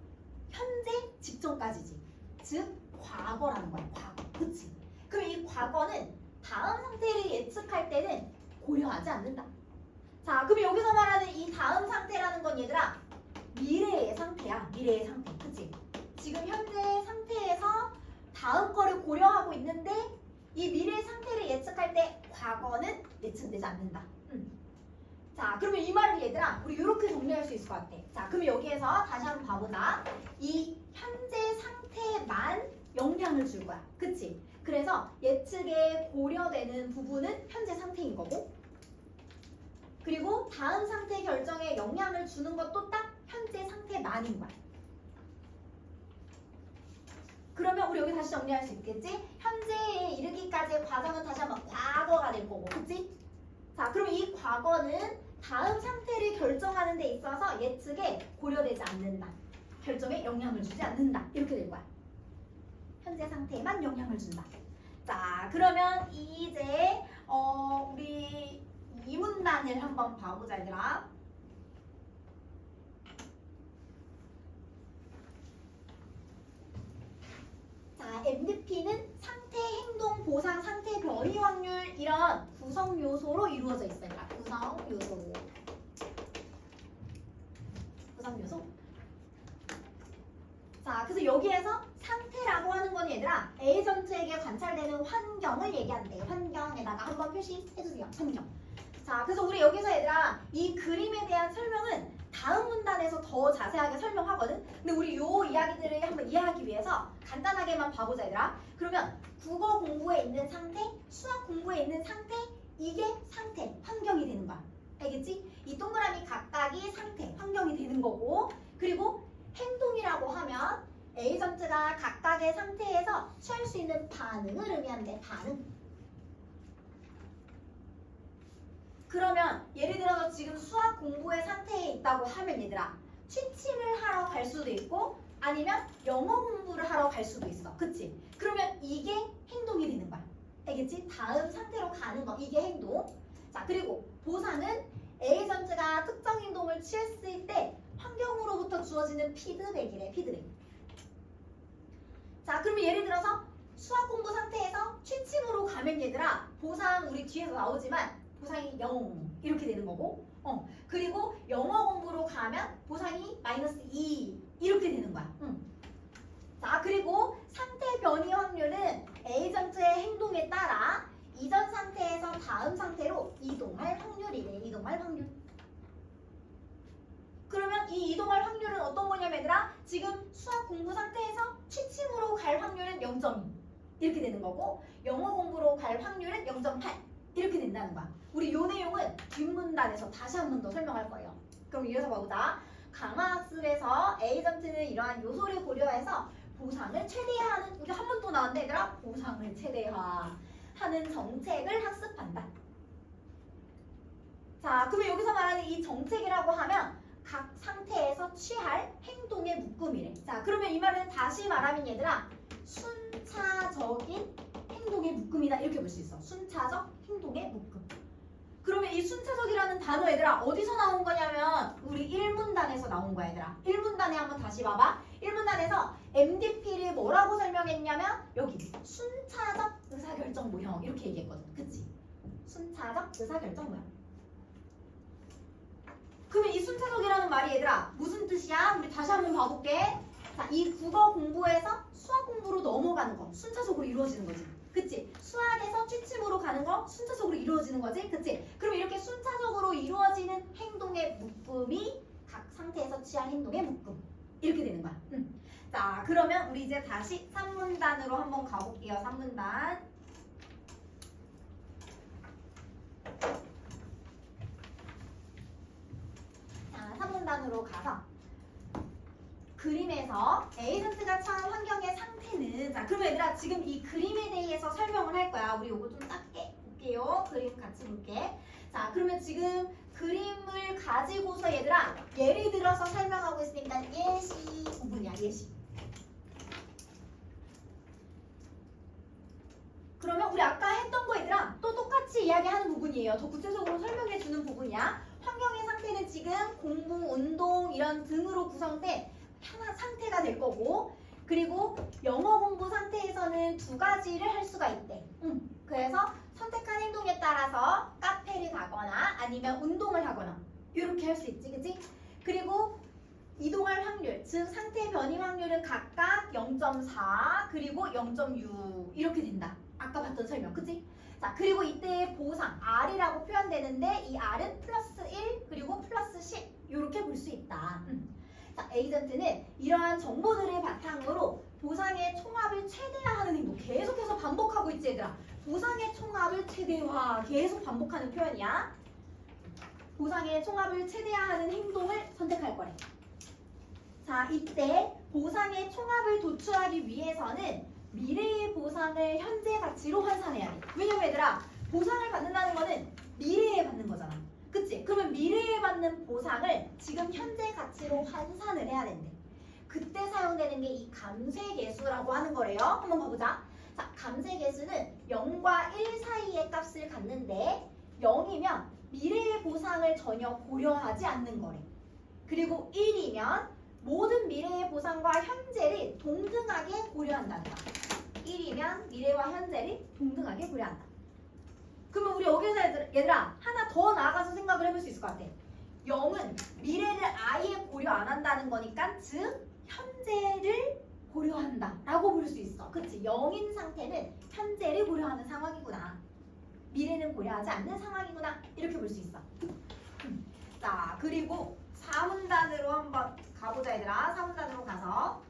현재 직전까지지. 즉, 과거라는 거야. 과거. 그치? 그럼 이 과거는 다음 상태를 예측할 때는 고려하지 않는다. 자, 그럼 여기서 말하는 이 다음 상태라는 건 얘들아, 미래의 상태야. 미래의 상태. 그치? 지금 현재 상태에서 다음 거를 고려하고 있는데 이 미래 상태를 예측할 때 과거는 예측되지 않는다. 자, 그러면 이 말을 얘들아, 우리 이렇게 정리할 수 있을 것 같아. 자, 그러면 여기에서 다시 한번 봐보자. 이 현재 상태만 영향을 줄 거야. 그치? 그래서 예측에 고려되는 부분은 현재 상태인 거고, 그리고 다음 상태 결정에 영향을 주는 것도 딱 현재 상태만인 거야. 그러면 우리 여기 다시 정리할 수 있겠지? 현재에 이르기까지의 과정은 다시 한번 과거가 될 거고, 그치? 자, 그럼 이 과거는 다음 상태를 결정하는 데 있어서 예측에 고려되지 않는다. 결정에 영향을 주지 않는다. 이렇게 될 거야. 현재 상태에만 영향을 준다. 자, 그러면 이제 우리 이 문단을 한번 봐보자, 얘들아. 자, MDP는 상태, 행동, 보상, 상태, 변이 확률 이런 구성 요소로 이루어져 있어요. 구성 요소. 구성 요소. 자, 그래서 여기에서 상태라고 하는 건 얘들아, 에이전트에게 관찰되는 환경을 얘기한대. 환경에다가 한번 표시해주세요. 환경. 자, 그래서 우리 여기서 얘들아 이 그림에 대한 설명은 다음 문단에서 더 자세하게 설명하거든. 근데 우리 요 이야기들을 한번 이해하기 위해서 간단하게만 봐보자 얘들아. 그러면 국어 공부에 있는 상태, 수학 공부에 있는 상태, 이게 상태, 환경이 되는 거야. 알겠지? 이 동그라미 각각이 상태, 환경이 되는 거고, 그리고 행동이라고 하면 에이전트가 각각의 상태에서 취할 수 있는 반응을 의미한대. 반응. 그러면 예를 들어서 지금 수학 공부의 상태에 있다고 하면 얘들아 취침을 하러 갈 수도 있고 아니면 영어 공부를 하러 갈 수도 있어. 그치? 그러면 이게 행동이 되는 거야. 알겠지? 다음 상태로 가는 거, 이게 행동. 자, 그리고 보상은 에이전트가 특정 행동을 취했을 때 환경으로부터 주어지는 피드백이래. 피드백. 자, 그러면 예를 들어서 수학 공부 상태에서 취침으로 가면 얘들아 보상 우리 뒤에서 나오지만 보상이 0 이렇게 되는 거고, 그리고 영어 공부로 가면 보상이 -2 이렇게 되는 거야. 자, 그리고 상태 변이 확률은 에이전트의 행동에 따라 이전 상태에서 다음 상태로 이동할 확률이래. 이동할 확률. 그러면 이 이동할 확률은 어떤 거냐면 얘들아 지금 수학 공부 상태에서 취침으로 갈 확률은 0.2 이렇게 되는 거고 영어 공부로 갈 확률은 0.8 이렇게 된다는 거야. 우리 요 내용은 뒷문단에서 다시 한 번 더 설명할 거예요. 그럼 이어서 봐보자. 강화학습에서 에이전트는 이러한 요소를 고려해서 보상을 최대화하는, 우리 한 번 또 나왔는데 얘들아 보상을 최대화하는 정책을 학습한다. 자, 그러면 여기서 말하는 이 정책이라고 하면 각 상태에서 취할 행동의 묶음이래. 자, 그러면 이 말은 다시 말하면 얘들아 순차적인 행동의 묶음이다 이렇게 볼 수 있어. 순차적 행동의 묶음. 그러면 이 순차적이라는 단어 얘들아 어디서 나온 거냐면 우리 1문단에서 나온 거야 얘들아. 1문단에 한번 다시 봐봐. 1문단에서 MDP를 뭐라고 설명했냐면 여기 순차적 의사결정 모형 이렇게 얘기했거든. 그치? 순차적 의사결정 모형. 그러면 이 순차적이라는 말이 얘들아 무슨 뜻이야? 우리 다시 한번 봐볼게. 자, 이 국어 공부에서 수학 공부로 넘어가는 거 순차적으로 이루어지는 거지. 그치? 수학에서 취침으로 가는 거 순차적으로 이루어지는 거지. 그치? 그럼 이렇게 순차적으로 이루어지는 행동의 묶음이 각 상태에서 취할 행동의 묶음 이렇게 되는 거야. 자, 그러면 우리 이제 다시 3문단으로 한번 가볼게요. 3문단. 자, 3문단으로 가서 그림에서 에이전트가 처한 환경의 상태는, 자, 그러면 얘들아 지금 이 그림에 대해서 설명을 할 거야. 우리 요거 좀 짧게 볼게요. 그림 같이 볼게. 자, 그러면 지금 그림을 가지고서 얘들아 예를 들어서 설명하고 있으니까 예시 부분이야. 예시. 그러면 우리 아까 했던 거 얘들아 또 똑같이 이야기하는 부분이에요. 더 구체적으로 설명해 주는 부분이야. 환경의 상태는 지금 공부, 운동 이런 등으로 구성된 하나 상태가 될 거고, 그리고 영어 공부 상태에서는 두 가지를 할 수가 있대. 그래서 선택한 행동에 따라서 카페를 가거나 아니면 운동을 하거나 이렇게 할 수 있지, 그치? 그리고 이동할 확률, 즉 상태 변이 확률은 각각 0.4 그리고 0.6 이렇게 된다. 아까 봤던 설명, 그치? 자, 그리고 이때 보상 R이라고 표현되는데 이 R은 +1 그리고 +10 이렇게 볼 수 있다. 자, 에이전트는 이러한 정보들을 바탕으로 보상의 총합을 최대화하는 행동 계속해서 반복하고 있지 얘들아. 보상의 총합을 최대화 계속 반복하는 표현이야. 보상의 총합을 최대화하는 행동을 선택할 거래. 자, 이때 보상의 총합을 도출하기 위해서는 미래의 보상을 현재 가치로 환산해야 돼. 왜냐면 얘들아 보상을 받는다는 거는 미래에 받는 거잖아. 그치? 그러면 미래에 받는 보상을 지금 현재 가치로 환산을 해야 된대. 그때 사용되는 게 이 감쇄계수라고 하는 거래요. 한번 봐보자. 자, 감쇄계수는 0과 1 사이의 값을 갖는데 0이면 미래의 보상을 전혀 고려하지 않는 거래. 그리고 1이면 모든 미래의 보상과 현재를 동등하게 고려한다는 거야. 1이면 미래와 현재를 동등하게 고려한다. 그러면 우리 여기서 얘들아 하나 더 나아가서 생각을 해볼 수 있을 것 같아. 0은 미래를 아예 고려 안 한다는 거니까 즉 현재를 고려한다 라고 볼 수 있어. 그치? 0인 상태는 현재를 고려하는 상황이구나. 미래를 미래는 고려하지 않는 상황이구나. 이렇게 볼 수 있어. 자, 그리고 4문단으로 한번 가보자 얘들아. 4문단으로 가서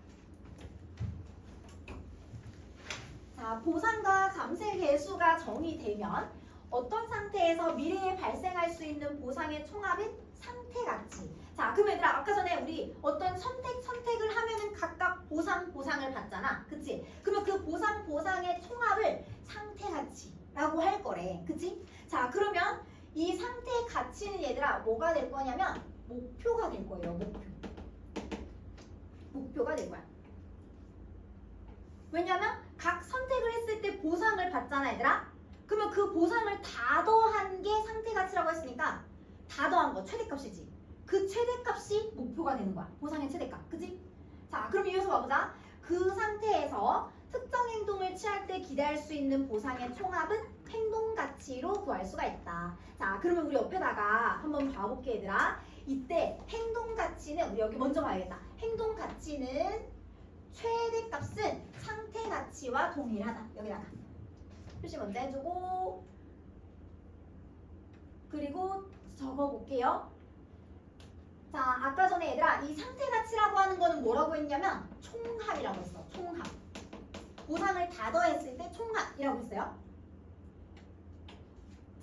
자, 보상과 감세 개수가 정의되면 어떤 상태에서 미래에 발생할 수 있는 보상의 총합은 상태 가치. 자, 그럼 얘들아 아까 전에 우리 어떤 선택을 하면은 각각 보상을 받잖아. 그치? 그러면 그 보상의 총합을 상태 가치라고 할 거래. 그치? 자, 그러면 이 상태 가치는 얘들아 뭐가 될 거냐면 목표가 될 거예요. 목표가 될 거야. 왜냐면 각 선택을 했을 때 보상을 받잖아 얘들아. 그러면 그 보상을 다 더한 게 상태 가치라고 했으니까 다 더한 거 최대값이지. 그 최대값이 목표가 되는 거야. 보상의 최대값. 그치? 자, 그럼 이어서 봐보자. 그 상태에서 특정 행동을 취할 때 기대할 수 있는 보상의 총합은 행동 가치로 구할 수가 있다. 자, 그러면 우리 옆에다가 한번 봐볼게 얘들아. 이때 행동 가치는 우리 여기 먼저 봐야겠다. 행동 가치는 최대값은 상태 가치와 동일하다. 여기다가 표시 먼저 해주고 그리고 적어볼게요. 자, 아까 전에 얘들아 이 상태 가치라고 하는 거는 뭐라고 했냐면 총합이라고 했어. 총합. 보상을 다 더했을 때 총합이라고 했어요.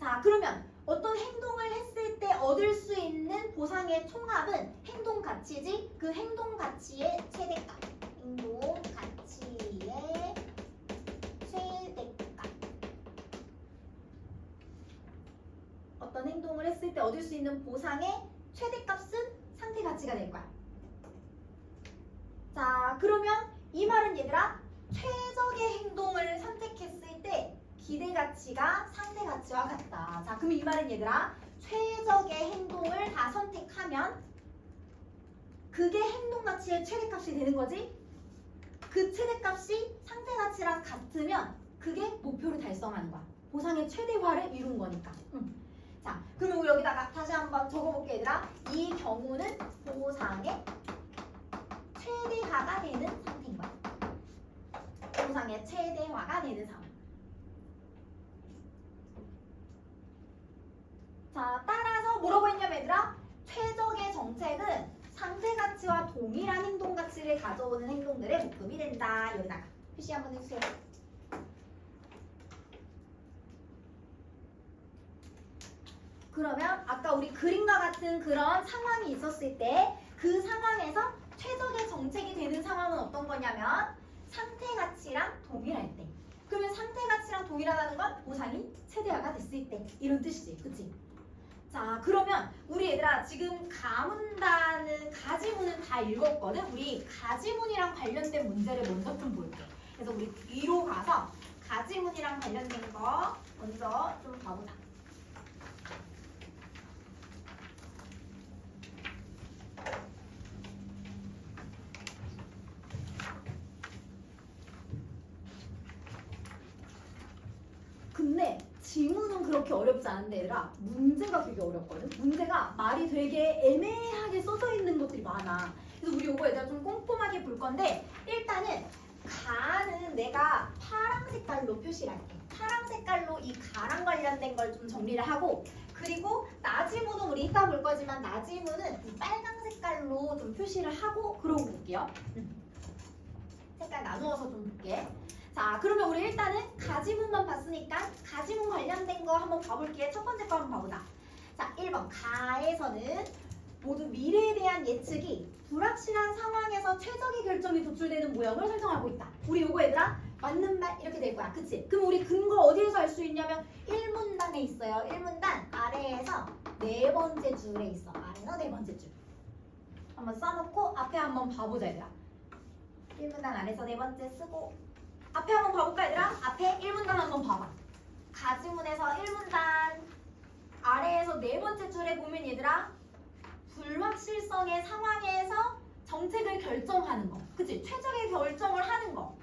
자, 그러면 어떤 행동을 했을 때 얻을 수 있는 보상의 총합은 행동 가치지. 그 행동 가치의 최대값. 행동 가치의 최대값. 어떤 행동을 했을 때 얻을 수 있는 보상의 최대값은 상태 가치가 될 거야. 자, 그러면 이 말은 얘들아 최적의 행동을 선택했을 때 기대 가치가 상태 가치와 같다. 자, 그럼 이 말은 얘들아 최적의 행동을 다 선택하면 그게 행동 가치의 최대값이 되는 거지. 그 최대값이 상태 가치랑 같으면 그게 목표를 달성하는 거야. 보상의 최대화를 이룬 거니까. 자, 그럼 우리 여기다가 다시 한번 적어볼게 얘들아. 이 경우는 보상의 최대화가 되는 상태인 거야. 보상의 최대화가 되는 상황. 자, 따라서 뭐라고 했냐면 얘들아 최적의 정책은 상태 가치와 동일한 행동 가치를 가져오는 행동들의 묶음이 된다. 여기다가 표시 한번 해주세요. 그러면 아까 우리 그림과 같은 그런 상황이 있었을 때 그 상황에서 최적의 정책이 되는 상황은 어떤 거냐면 상태 가치랑 동일할 때. 그러면 상태 가치랑 동일하다는 건 보상이 최대화가 됐을 때 이런 뜻이지. 그치? 자, 그러면 우리 얘들아 지금 가지문은 다 읽었거든? 우리 가지문이랑 관련된 문제를 먼저 좀 볼게. 그래서 우리 뒤로 가서 가지문이랑 관련된 거 먼저 좀 봐보자. 근데 지문은 그렇게 어렵지 않은데 얘들아 문제가 되게 어렵거든. 문제가 말이 되게 애매하게 써져 있는 것들이 많아. 그래서 우리 이거 얘들아 좀 꼼꼼하게 볼 건데 일단은 가는 내가 파란 색깔로 표시를 할게. 파란 색깔로 이 가랑 관련된 걸 좀 정리를 하고 그리고 나지문은 우리 이따 볼 거지만 나지문은 이 빨강 색깔로 좀 표시를 하고 그러고 볼게요. 색깔 나누어서 좀 볼게. 자, 그러면 우리 일단은 가지문만 봤으니까 가지문 관련된 거 한번 봐볼게. 첫 번째 거 한번 봐보자. 자, 1번 가에서는 모두 미래에 대한 예측이 불확실한 상황에서 최적의 결정이 도출되는 모형을 설정하고 있다. 우리 요거 얘들아 맞는 말 이렇게 될 거야. 그치? 그럼 우리 근거 어디에서 알 수 있냐면 1문단에 있어요. 1문단 아래에서 네 번째 줄에 있어. 아래서 네 번째 줄. 한번 써놓고 앞에 한번 봐보자 얘들아. 1문단 아래서 네 번째 쓰고 앞에 한번 봐볼까 얘들아? 앞에 1문단 한번 봐봐. 가지문에서 1문단 아래에서 네 번째 줄에 보면 얘들아 불확실성의 상황에서 정책을 결정하는 거. 그치? 최적의 결정을 하는 거.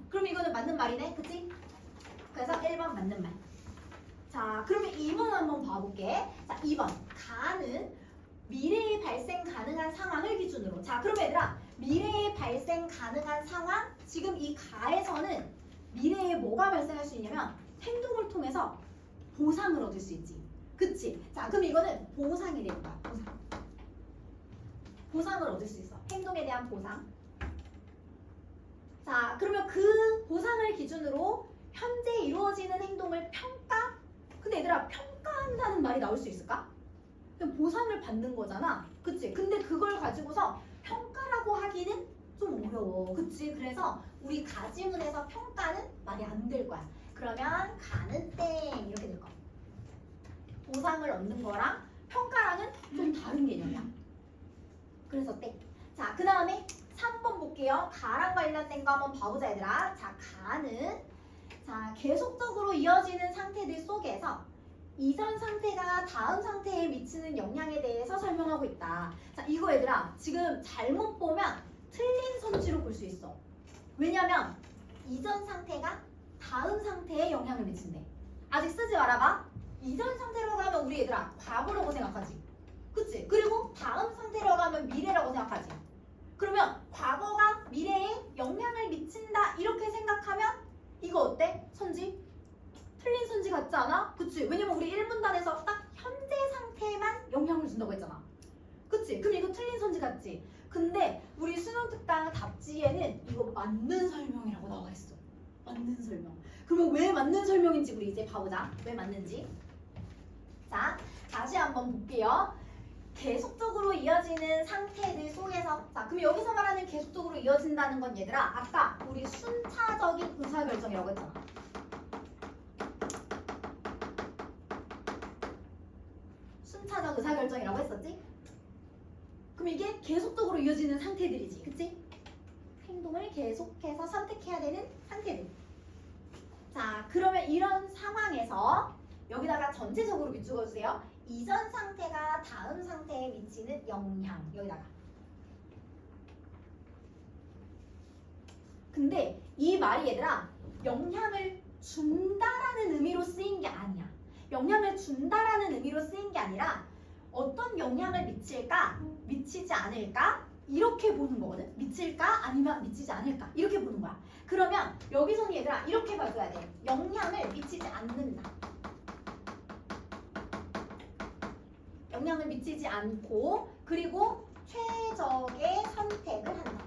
그럼 이거는 맞는 말이네. 그치? 그래서 1번 맞는 말. 자, 그러면 2번 한번 봐볼게. 자, 2번 가는 미래에 발생 가능한 상황을 기준으로. 자, 그럼 얘들아 미래에 발생 가능한 상황 지금 이 가에서는 미래에 뭐가 발생할 수 있냐면 행동을 통해서 보상을 얻을 수 있지. 그치? 자, 그럼 이거는 보상이 되는 거야. 보상. 보상을 얻을 수 있어. 행동에 대한 보상. 자, 그러면 그 보상을 기준으로 현재 이루어지는 행동을 평가? 근데 얘들아, 평가한다는 말이 나올 수 있을까? 그냥 보상을 받는 거잖아. 그치? 근데 그걸 가지고서 평가라고 하기는 좀 어려워. 그치? 그래서 우리 가지문에서 평가는 말이 안 될 거야. 그러면 가는 땡 이렇게 될 거야. 보상을 얻는 거랑 평가랑은 좀 다른 개념이야. 그래서 땡. 자, 그 다음에 3번 볼게요. 가랑 관련된 거 한번 봐보자 얘들아. 자, 가는 자 계속적으로 이어지는 상태들 속에서 이전 상태가 다음 상태에 미치는 영향에 대해서 설명하고 있다. 자, 이거 얘들아 지금 잘못 보면 틀린 선지로 볼 수 있어. 왜냐면 이전 상태가 다음 상태에 영향을 미친대. 아직 쓰지 말아봐. 이전 상태로 가면 우리 얘들아 과거라고 생각하지. 그치? 그리고 다음 상태로 가면 미래라고 생각하지. 그러면 과거가 미래에 영향을 미친다 이렇게 생각하면 이거 어때? 선지? 틀린 선지 같지 않아? 그치? 왜냐면 우리 1문단에서 딱 현재 상태에만 영향을 준다고 했잖아. 그치? 그럼 이거 틀린 선지 같지? 근데 우리 수능 특강 답지에는 이거 맞는 설명이라고 나와 있어. 맞는 설명. 그러면 왜 맞는 설명인지 우리 이제 봐보자. 왜 맞는지. 자, 다시 한번 볼게요. 계속적으로 이어지는 상태들 속에서 자, 그럼 여기서 말하는 계속적으로 이어진다는 건 얘들아 아까 우리 순차적인 의사결정이라고 했잖아. 순차적 의사결정이라고 했었지? 그럼 이게 계속적으로 이어지는 상태들이지. 그치? 행동을 계속해서 선택해야 되는 상태들. 자, 그러면 이런 상황에서 여기다가 전체적으로 비추어주세요. 이전 상태가 다음 상태에 미치는 영향. 여기다가. 근데 이 말이 얘들아 영향을 준다라는 의미로 쓰인 게 아니야. 영향을 준다라는 의미로 쓰인 게 아니라 어떤 영향을 미칠까? 미치지 않을까? 이렇게 보는 거거든. 미칠까? 아니면 미치지 않을까? 이렇게 보는 거야. 그러면 여기서는 얘들아 이렇게 봐줘야 돼. 영향을 미치지 않는다. 영향을 미치지 않고 그리고 최적의 선택을 한다.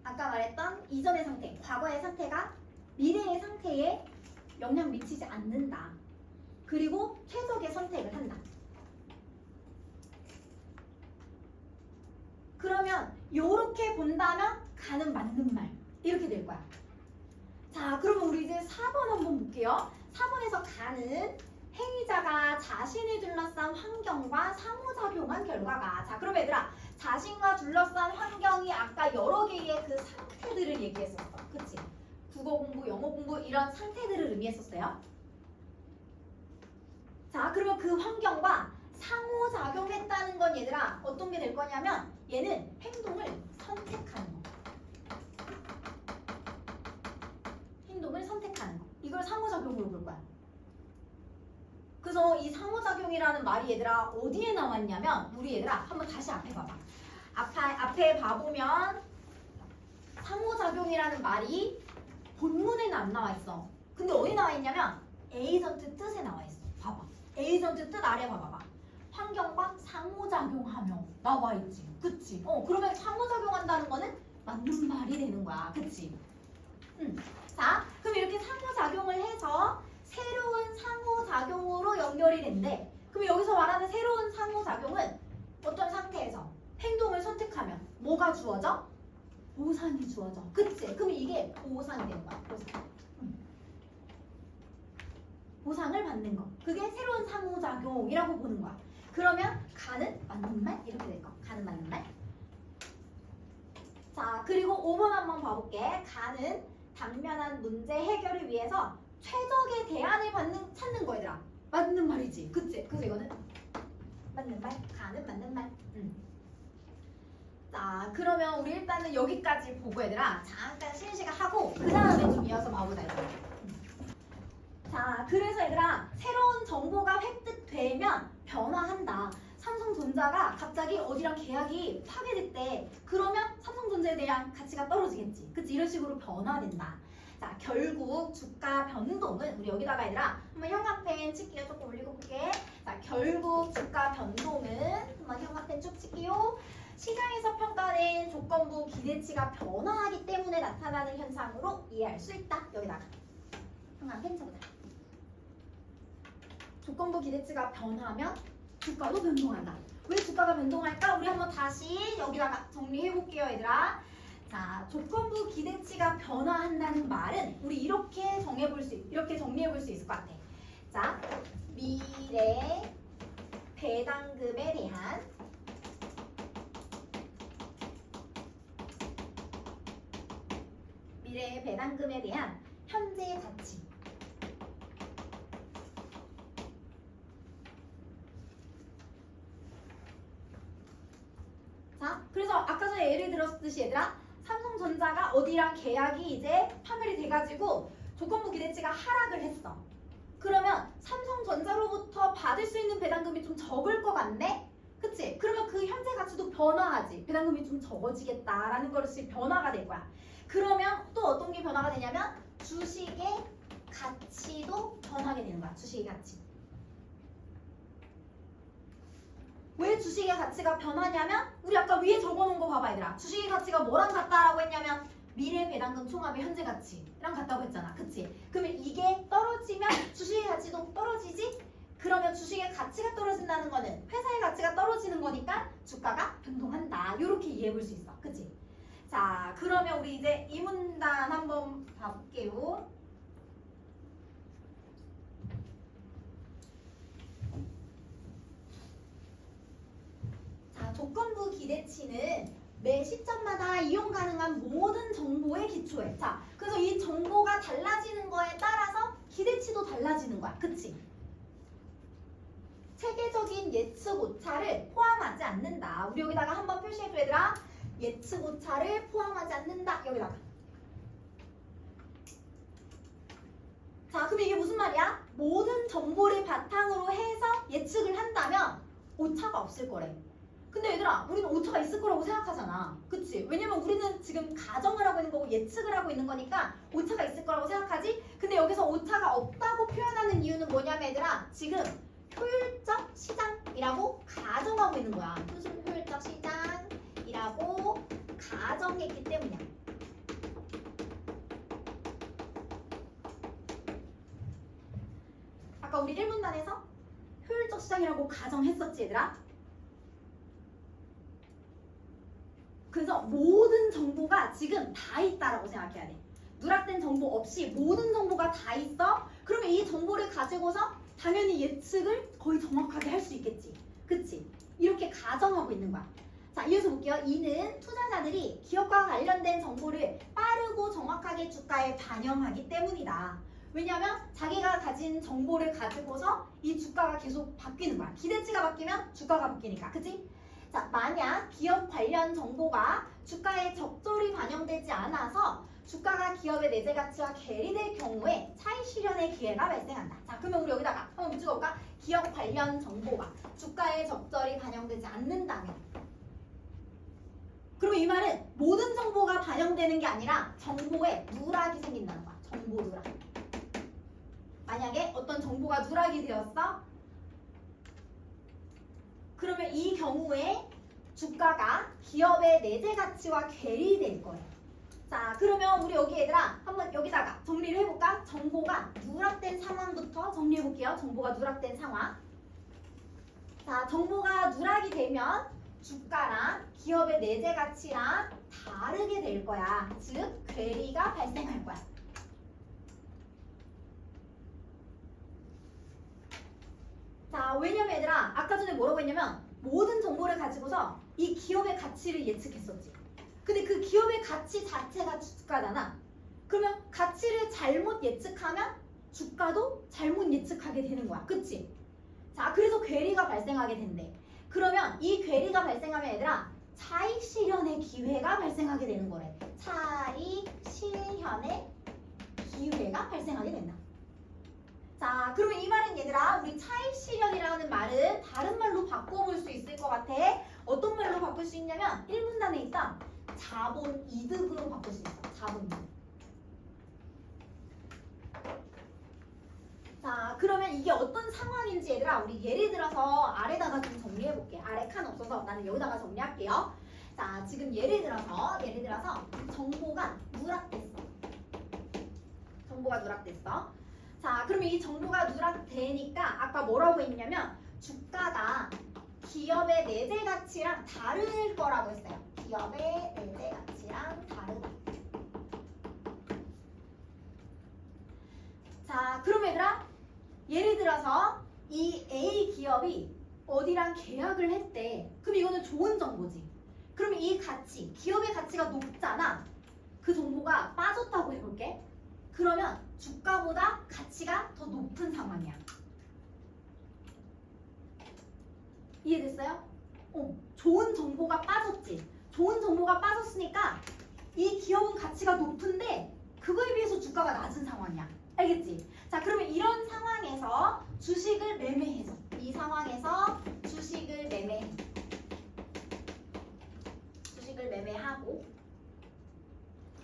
아까 말했던 이전의 상태, 과거의 상태가 미래의 상태에 영향 미치지 않는다. 그리고 최적의 선택을 한다. 그러면 요렇게 본다면 가는 맞는 말 이렇게 될 거야. 자, 그러면 우리 이제 4번 한번 볼게요. 4번에서 가는 행위자가 자신을 둘러싼 환경과 상호작용한 결과가 자, 그럼 얘들아 자신과 둘러싼 환경이 아까 여러 개의 그 상태들을 얘기했었어. 그치? 국어 공부, 영어 공부 이런 상태들을 의미했었어요. 자, 그러면 그 환경과 상호작용했다는 건 얘들아 어떤 게 될 거냐면 얘는 행동을 선택하는 거. 행동을 선택하는 거. 이걸 상호작용으로 볼 거야. 그래서 이 상호작용이라는 말이 얘들아 어디에 나왔냐면 우리 얘들아 한번 다시 앞에 봐봐. 앞에 봐보면 상호작용이라는 말이 본문에는 안 나와 있어. 근데 어디 나와 있냐면 에이전트 뜻에 나와 있어. 봐봐. 에이전트 뜻 아래 봐봐. 환경과 상호작용하며 나와 있지. 그치? 그러면 상호작용한다는 거는 맞는 말이 되는 거야. 그치? 자, 그럼 이렇게 상호작용을 해서 새로운 상호작용으로 연결이 된대. 그럼 여기서 말하는 새로운 상호작용은 어떤 상태에서 행동을 선택하면 뭐가 주어져? 보상이 주어져. 그치? 그럼 이게 보상이 되는 거야. 보상. 보상을 받는 거. 그게 새로운 상호작용이라고 보는 거야. 그러면 가는 맞는 말 이렇게 될 거. 가는 맞는 말. 자, 그리고 5번 한번 봐볼게. 가는 당면한 문제 해결을 위해서 최적의 대안을 찾는 거 얘들아. 맞는 말이지. 그치? 그래서 이거는 맞는 말, 가는 맞는 말. 자, 그러면 우리 일단은 여기까지 보고 얘들아 잠깐 쉬는 시간 하고 그 다음에 좀 이어서 봐보자 얘들아. 자, 그래서 얘들아 새로운 정보가 획득되면 변화한다. 삼성전자가 갑자기 어디랑 계약이 파괴됐대. 그러면 삼성전자에 대한 가치가 떨어지겠지. 그치? 이런 식으로 변화된다. 자, 결국 주가 변동은 우리 여기다가 얘들아 한번 형광펜 칠게요. 조금 올리고 볼게. 자, 결국 주가 변동은 한번 형광펜 쭉 칠게요. 시장에서 평가된 조건부 기대치가 변화하기 때문에 나타나는 현상으로 이해할 수 있다. 여기다가 형광펜 쳐보자. 조건부 기대치가 변하면 주가도 변동한다. 왜 주가가 변동할까? 우리 한번 다시 여기다가 정리해 볼게요, 얘들아. 자, 조건부 기대치가 변화한다는 말은 우리 이렇게 정리해 볼 수 있을 것 같아. 자, 미래 배당금에 대한 현재 가치. 자, 그래서 아까 전에 예를 들었듯이 얘들아, 삼성전자가 어디랑 계약이 이제 파멸이 돼가지고 조건부 기대치가 하락을 했어. 그러면 삼성전자로부터 받을 수 있는 배당금이 좀 적을 것 같네? 그치? 그러면 그 현재 가치도 변화하지. 배당금이 좀 적어지겠다라는 것이 변화가 될 거야. 그러면 또 어떤 게 변화가 되냐면 주식의 가치도 변하게 되는 거야. 주식의 가치. 왜 주식의 가치가 변하냐면 우리 아까 위에 적어놓은 거 봐봐 얘들아. 주식의 가치가 뭐랑 같다라고 했냐면 미래 배당금 총합의 현재 가치랑 같다고 했잖아. 그치? 그러면 이게 떨어지면 주식의 가치도 떨어지지? 그러면 주식의 가치가 떨어진다는 거는 회사의 가치가 떨어지는 거니까 주가가 변동한다. 이렇게 이해해 볼 수 있어. 그치? 자, 그러면 우리 이제 이 문단 한번 봐볼게요. 자, 조건부 기대치는 매 시점마다 이용 가능한 모든 정보에 기초해. 자, 그래서 이 정보가 달라지는 거에 따라서 기대치도 달라지는 거야. 그치? 체계적인 예측 오차를 포함하지 않는다. 우리 여기다가 한번 표시해줘 얘들아. 예측 오차를 포함하지 않는다. 여기다가. 자, 그럼 이게 무슨 말이야? 모든 정보를 바탕으로 해서 예측을 한다면 오차가 없을 거래. 근데 얘들아, 우리는 오차가 있을 거라고 생각하잖아. 그치? 왜냐면 우리는 지금 가정을 하고 있는 거고 예측을 하고 있는 거니까 오차가 있을 거라고 생각하지? 근데 여기서 오차가 없다고 표현하는 이유는 뭐냐면 얘들아, 지금 효율적 시장이라고 가정하고 있는 거야. 효율적 시장이라고 가정했기 때문이야. 아까 우리 1문단에서 효율적 시장이라고 가정했었지 얘들아? 그래서 모든 정보가 지금 다 있다라고 생각해야 돼. 누락된 정보 없이 모든 정보가 다 있어? 그러면 이 정보를 가지고서 당연히 예측을 거의 정확하게 할 수 있겠지. 그치? 이렇게 가정하고 있는 거야. 자, 이어서 볼게요. 이는 투자자들이 기업과 관련된 정보를 빠르고 정확하게 주가에 반영하기 때문이다. 왜냐하면 자기가 가진 정보를 가지고서 이 주가가 계속 바뀌는 거야. 기대치가 바뀌면 주가가 바뀌니까. 그치? 자, 만약 기업 관련 정보가 주가에 적절히 반영되지 않아서 주가가 기업의 내재 가치와 괴리될 경우에 차익 실현의 기회가 발생한다. 자, 그러면 우리 여기다가 한번 붙여볼까? 기업 관련 정보가 주가에 적절히 반영되지 않는다면. 그럼 이 말은 모든 정보가 반영되는 게 아니라 정보에 누락이 생긴다는 거야. 정보 누락. 만약에 어떤 정보가 누락이 되었어? 그러면 이 경우에 주가가 기업의 내재 가치와 괴리될 거예요. 자, 그러면 우리 여기 얘들아 한번 여기다가 정리를 해볼까? 정보가 누락된 상황부터 정리해볼게요. 정보가 누락된 상황. 자, 정보가 누락이 되면 주가랑 기업의 내재 가치랑 다르게 될 거야. 즉, 괴리가 발생할 거야. 자, 왜냐면 얘들아 아까 전에 뭐라고 했냐면 모든 정보를 가지고서 이 기업의 가치를 예측했었지. 근데 그 기업의 가치 자체가 주가잖아. 그러면 가치를 잘못 예측하면 주가도 잘못 예측하게 되는 거야. 그치? 자, 그래서 괴리가 발생하게 된대. 그러면 이 괴리가 발생하면 얘들아 차익 실현의 기회가 발생하게 되는 거래. 차익 실현의 기회가 발생하게 된다. 자, 그러면 이 말은 얘들아, 우리 차익 실현이라는 말은 다른 말로 바꿔볼 수 있을 것 같아. 어떤 말로 바꿀 수 있냐면 1문단에 있다. 자본 이득으로 바꿀 수 있어. 자본 이득. 자, 그러면 이게 어떤 상황인지 얘들아, 우리 예를 들어서 아래다가 좀 정리해 볼게. 아래 칸 없어서 나는 여기다가 정리할게요. 자, 지금 예를 들어서 정보가 누락됐어. 정보가 누락됐어. 자, 그러면 이 정보가 누락되니까 아까 뭐라고 했냐면 주가가 기업의 내재 가치랑 다를 거라고 했어요. 기업의 내재 가치랑 다르다. 자, 그럼 얘들아, 예를 들어서 이 A 기업이 어디랑 계약을 했대. 그럼 이거는 좋은 정보지. 그럼 이 가치, 기업의 가치가 높잖아. 그 정보가 빠졌다고 해볼게. 그러면 주가보다 가치가 더 높은 상황이야. 이해됐어요? 좋은 정보가 빠졌지. 좋은 정보가 빠졌으니까 이 기업은 가치가 높은데 그거에 비해서 주가가 낮은 상황이야. 알겠지? 자, 그러면 이런 상황에서 주식을 매매해줘. 이 상황에서 주식을 매매해. 주식을 매매하고,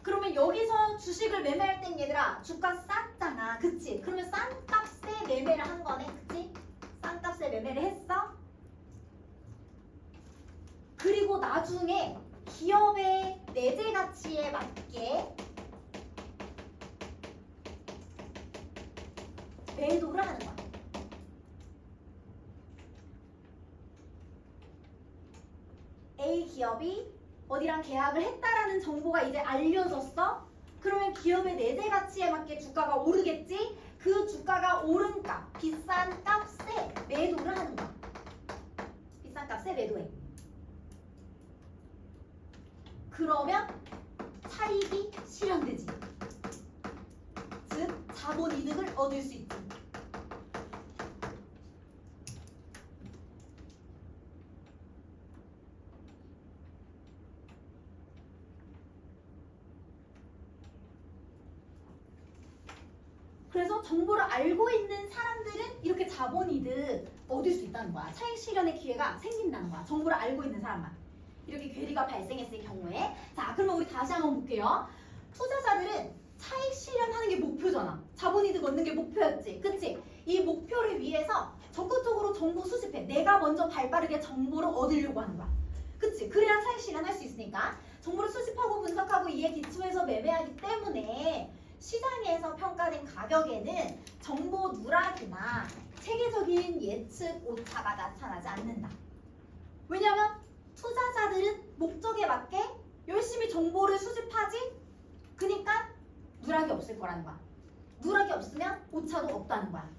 그러면 여기서 주식을 매매할 땐 얘들아 주가 쌌잖아. 그치? 그러면 싼 값에 매매를 한 거네. 그치? 싼 값에 매매를 했어. 그리고 나중에 기업의 내재 가치에 맞게 매도를 하는 거야. A 기업이 어디랑 계약을 했다라는 정보가 이제 알려졌어? 그러면 기업의 내재 가치에 맞게 주가가 오르겠지? 그 주가가 오른 값, 비싼 값에 매도를 하는 거야. 비싼 값에 매도해. 그러면 차익이 실현되지. 즉, 자본 이득을 얻을 수 있지. 그래서 정보를 알고 있는 사람들은 이렇게 자본이득 얻을 수 있다는 거야. 차익 실현의 기회가 생긴다는 거야. 정보를 알고 있는 사람만. 이렇게 괴리가 발생했을 경우에. 자, 그러면 우리 다시 한번 볼게요. 투자자들은 차익 실현하는 게 목표잖아. 자본이득 얻는 게 목표였지. 그치? 이 목표를 위해서 적극적으로 정보 수집해. 내가 먼저 발빠르게 정보를 얻으려고 하는 거야. 그치? 그래야 차익 실현할 수 있으니까. 정보를 수집하고 분석하고 이에 기초해서 매매하기 때문에 시장에서 평가된 가격에는 정보 누락이나 체계적인 예측 오차가 나타나지 않는다. 왜냐하면 투자자들은 목적에 맞게 열심히 정보를 수집하지? 그러니까 누락이 없을 거라는 거야. 누락이 없으면 오차도 없다는 거야.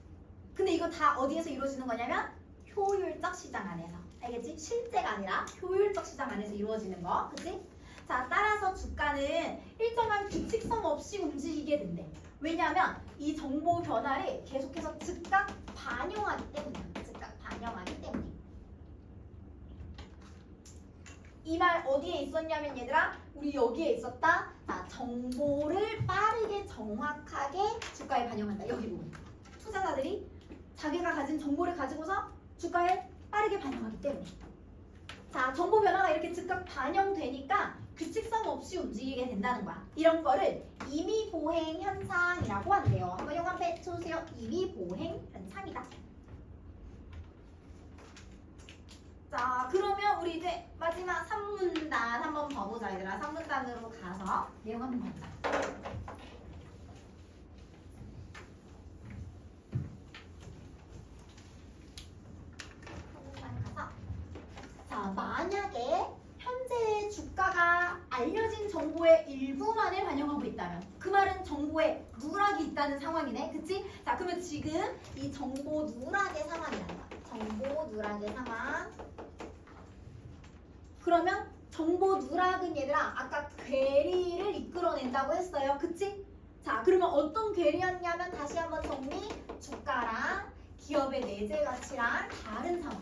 근데 이거 다 어디에서 이루어지는 거냐면 효율적 시장 안에서. 알겠지? 실제가 아니라 효율적 시장 안에서 이루어지는 거. 그치? 자, 따라서 주가는 일정한 규칙성 없이 움직이게 된대. 왜냐하면 이 정보 변화를 계속해서 즉각 반영하기 때문이야. 즉각 반영하기 때문에. 이 말 어디에 있었냐면 얘들아, 우리 여기에 있었다. 자, 정보를 빠르게 정확하게 주가에 반영한다. 여기 부분. 투자자들이 자기가 가진 정보를 가지고서 주가에 빠르게 반영하기 때문에. 자, 정보 변화가 이렇게 즉각 반영되니까 규칙성 없이 움직이게 된다는 거야. 이런 거를 임의보행 현상이라고 한대요. 한번 이거 한번 해주세요. 임의보행 현상이다. 자, 그러면 우리 이제 마지막 3문단 한번 봐보자 얘들아. 3문단으로 가서 내용 한번 보자. 3문단 가서, 자, 만약에 현재 주가가 알려진 정보의 일부만을 반영하고 있다면, 그 말은 정보에 누락이 있다는 상황이네. 그치? 자, 그러면 지금 이 정보 누락의 상황이란다. 정보 누락의 상황. 그러면 정보 누락은 얘들아 아까 괴리를 이끌어낸다고 했어요. 그치? 자, 그러면 어떤 괴리였냐면 다시 한번 정리. 주가랑 기업의 내재 가치랑 다른 상황.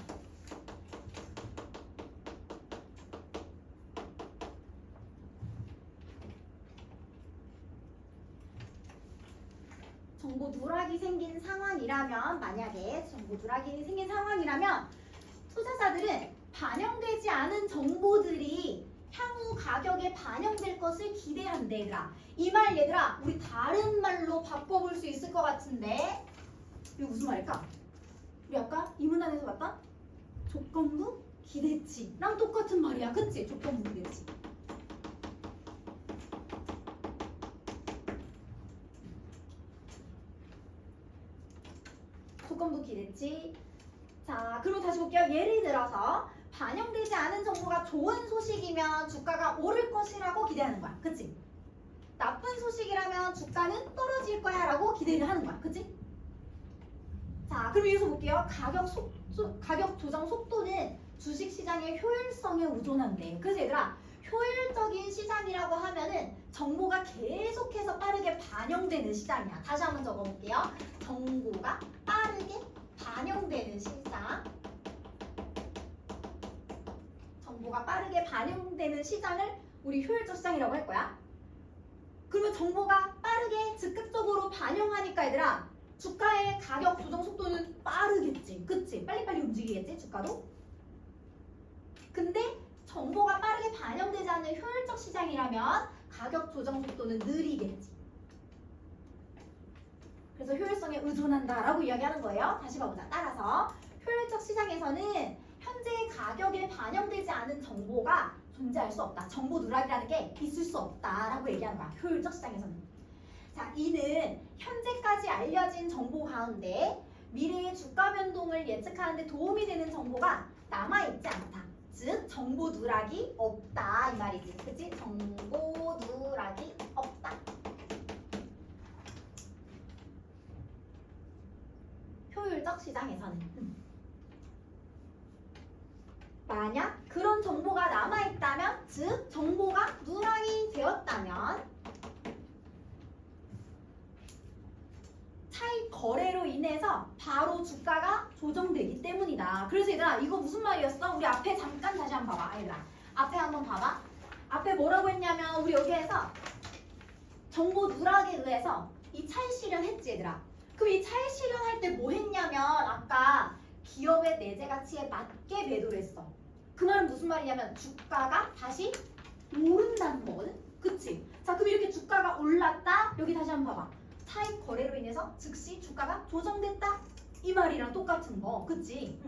정보 누락이 생긴 상황이라면, 만약에 정보 누락이 생긴 상황이라면 투자자들은 반영되지 않은 정보들이 향후 가격에 반영될 것을 기대한대, 얘들아. 이 말 얘들아, 우리 다른 말로 바꿔볼 수 있을 것 같은데 이거 무슨 말일까? 우리 아까 이 문단에서 봤던 조건부 기대치랑 똑같은 말이야, 그치? 조건부 기대치. 조건부 기대치. 자, 그럼 다시 볼게요. 예를 들어서 반영되지 않은 정보가 좋은 소식이면 주가가 오를 것이라고 기대하는 거야, 그치? 나쁜 소식이라면 주가는 떨어질 거야 라고 기대를 하는 거야, 그치? 자, 그럼 여기서 볼게요. 가격 조정 속도는 주식시장의 효율성에 의존한대. 그래서 얘들아, 효율적인 시장이라고 하면은 정보가 계속해서 빠르게 반영되는 시장이야. 다시 한번 적어볼게요. 정보가 빠르게 반영되는 시장. 정보가 빠르게 반영되는 시장을 우리 효율적 시장이라고 할 거야. 그러면 정보가 빠르게 즉각적으로 반영하니까 얘들아, 주가의 가격 조정 속도는 빠르겠지, 그치? 빨리빨리 움직이겠지, 주가도? 근데 정보가 빠르게 반영되지 않는 효율적 시장이라면 가격 조정 속도는 느리겠지. 그래서 효율성에 의존한다라고 이야기하는 거예요. 다시 봐보자. 따라서 효율적 시장에서는 현재 가격에 반영되지 않은 정보가 존재할 수 없다. 정보 누락이라는 게 있을 수 없다라고 얘기하는 거야. 효율적 시장에서는. 자, 이는 현재까지 알려진 정보 가운데 미래의 주가 변동을 예측하는 데 도움이 되는 정보가 남아있지 않다. 즉, 정보 누락이 없다 이 말이지. 그치? 정보 누락이 없다. 효율적 시장에서는. 만약 그런 정보가 남아있다면, 즉 정보가 누락이 되었다면 차익 거래로 인해서 바로 주가가 조정되기 때문이다. 그래서 얘들아, 이거 무슨 말이었어? 우리 앞에 잠깐 다시 한번 봐봐. 얘들아, 앞에 한번 봐봐. 앞에 뭐라고 했냐면 우리 여기에서 정보 누락에 의해서 이 차익 실현했지, 얘들아. 그럼 이 차익 실현할 때 뭐 했냐면 아까 기업의 내재 가치에 맞게 매도를 했어. 그 말은 무슨 말이냐면 주가가 다시 오른다는 거거든? 그치? 자, 그럼 이렇게 주가가 올랐다? 여기 다시 한번 봐봐. 차익 거래로 인해서 즉시 주가가 조정됐다? 이 말이랑 똑같은 거, 그치?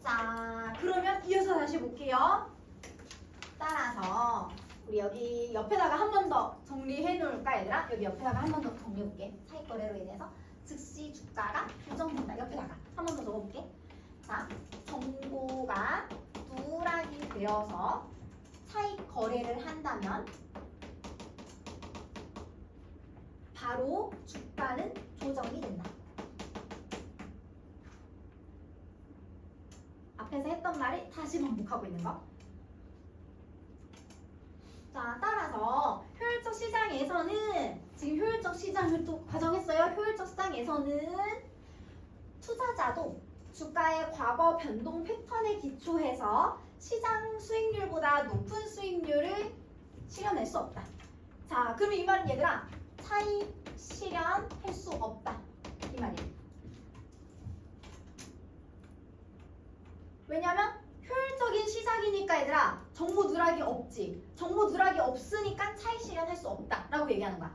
자, 그러면 이어서 다시 볼게요. 따라서 우리 여기 옆에다가 한 번 더 정리해 놓을까, 얘들아? 여기 옆에다가 한 번 더 정리해 볼게. 차익 거래로 인해서 즉시 주가가 조정된다. 옆에다가 한 번 더 적어볼게. 자, 정보가 누락이 되어서 차익 거래를 한다면 바로 주가는 조정이 된다. 앞에서 했던 말을 다시 반복하고 있는 거. 자, 따라서 효율적 시장에서는, 지금 효율적 시장을 또 가정했어요. 효율적 시장에서는 투자자도 주가의 과거 변동 패턴에 기초해서 시장 수익률보다 높은 수익률을 실현할 수 없다. 자, 그럼 이 말은 얘들아, 차익 실현할 수 없다 이 말이에요. 왜냐면 효율적인 시장이니까 얘들아, 정보 누락이 없지. 정보 누락이 없으니까 차익 실현할 수 없다라고 얘기하는 거야.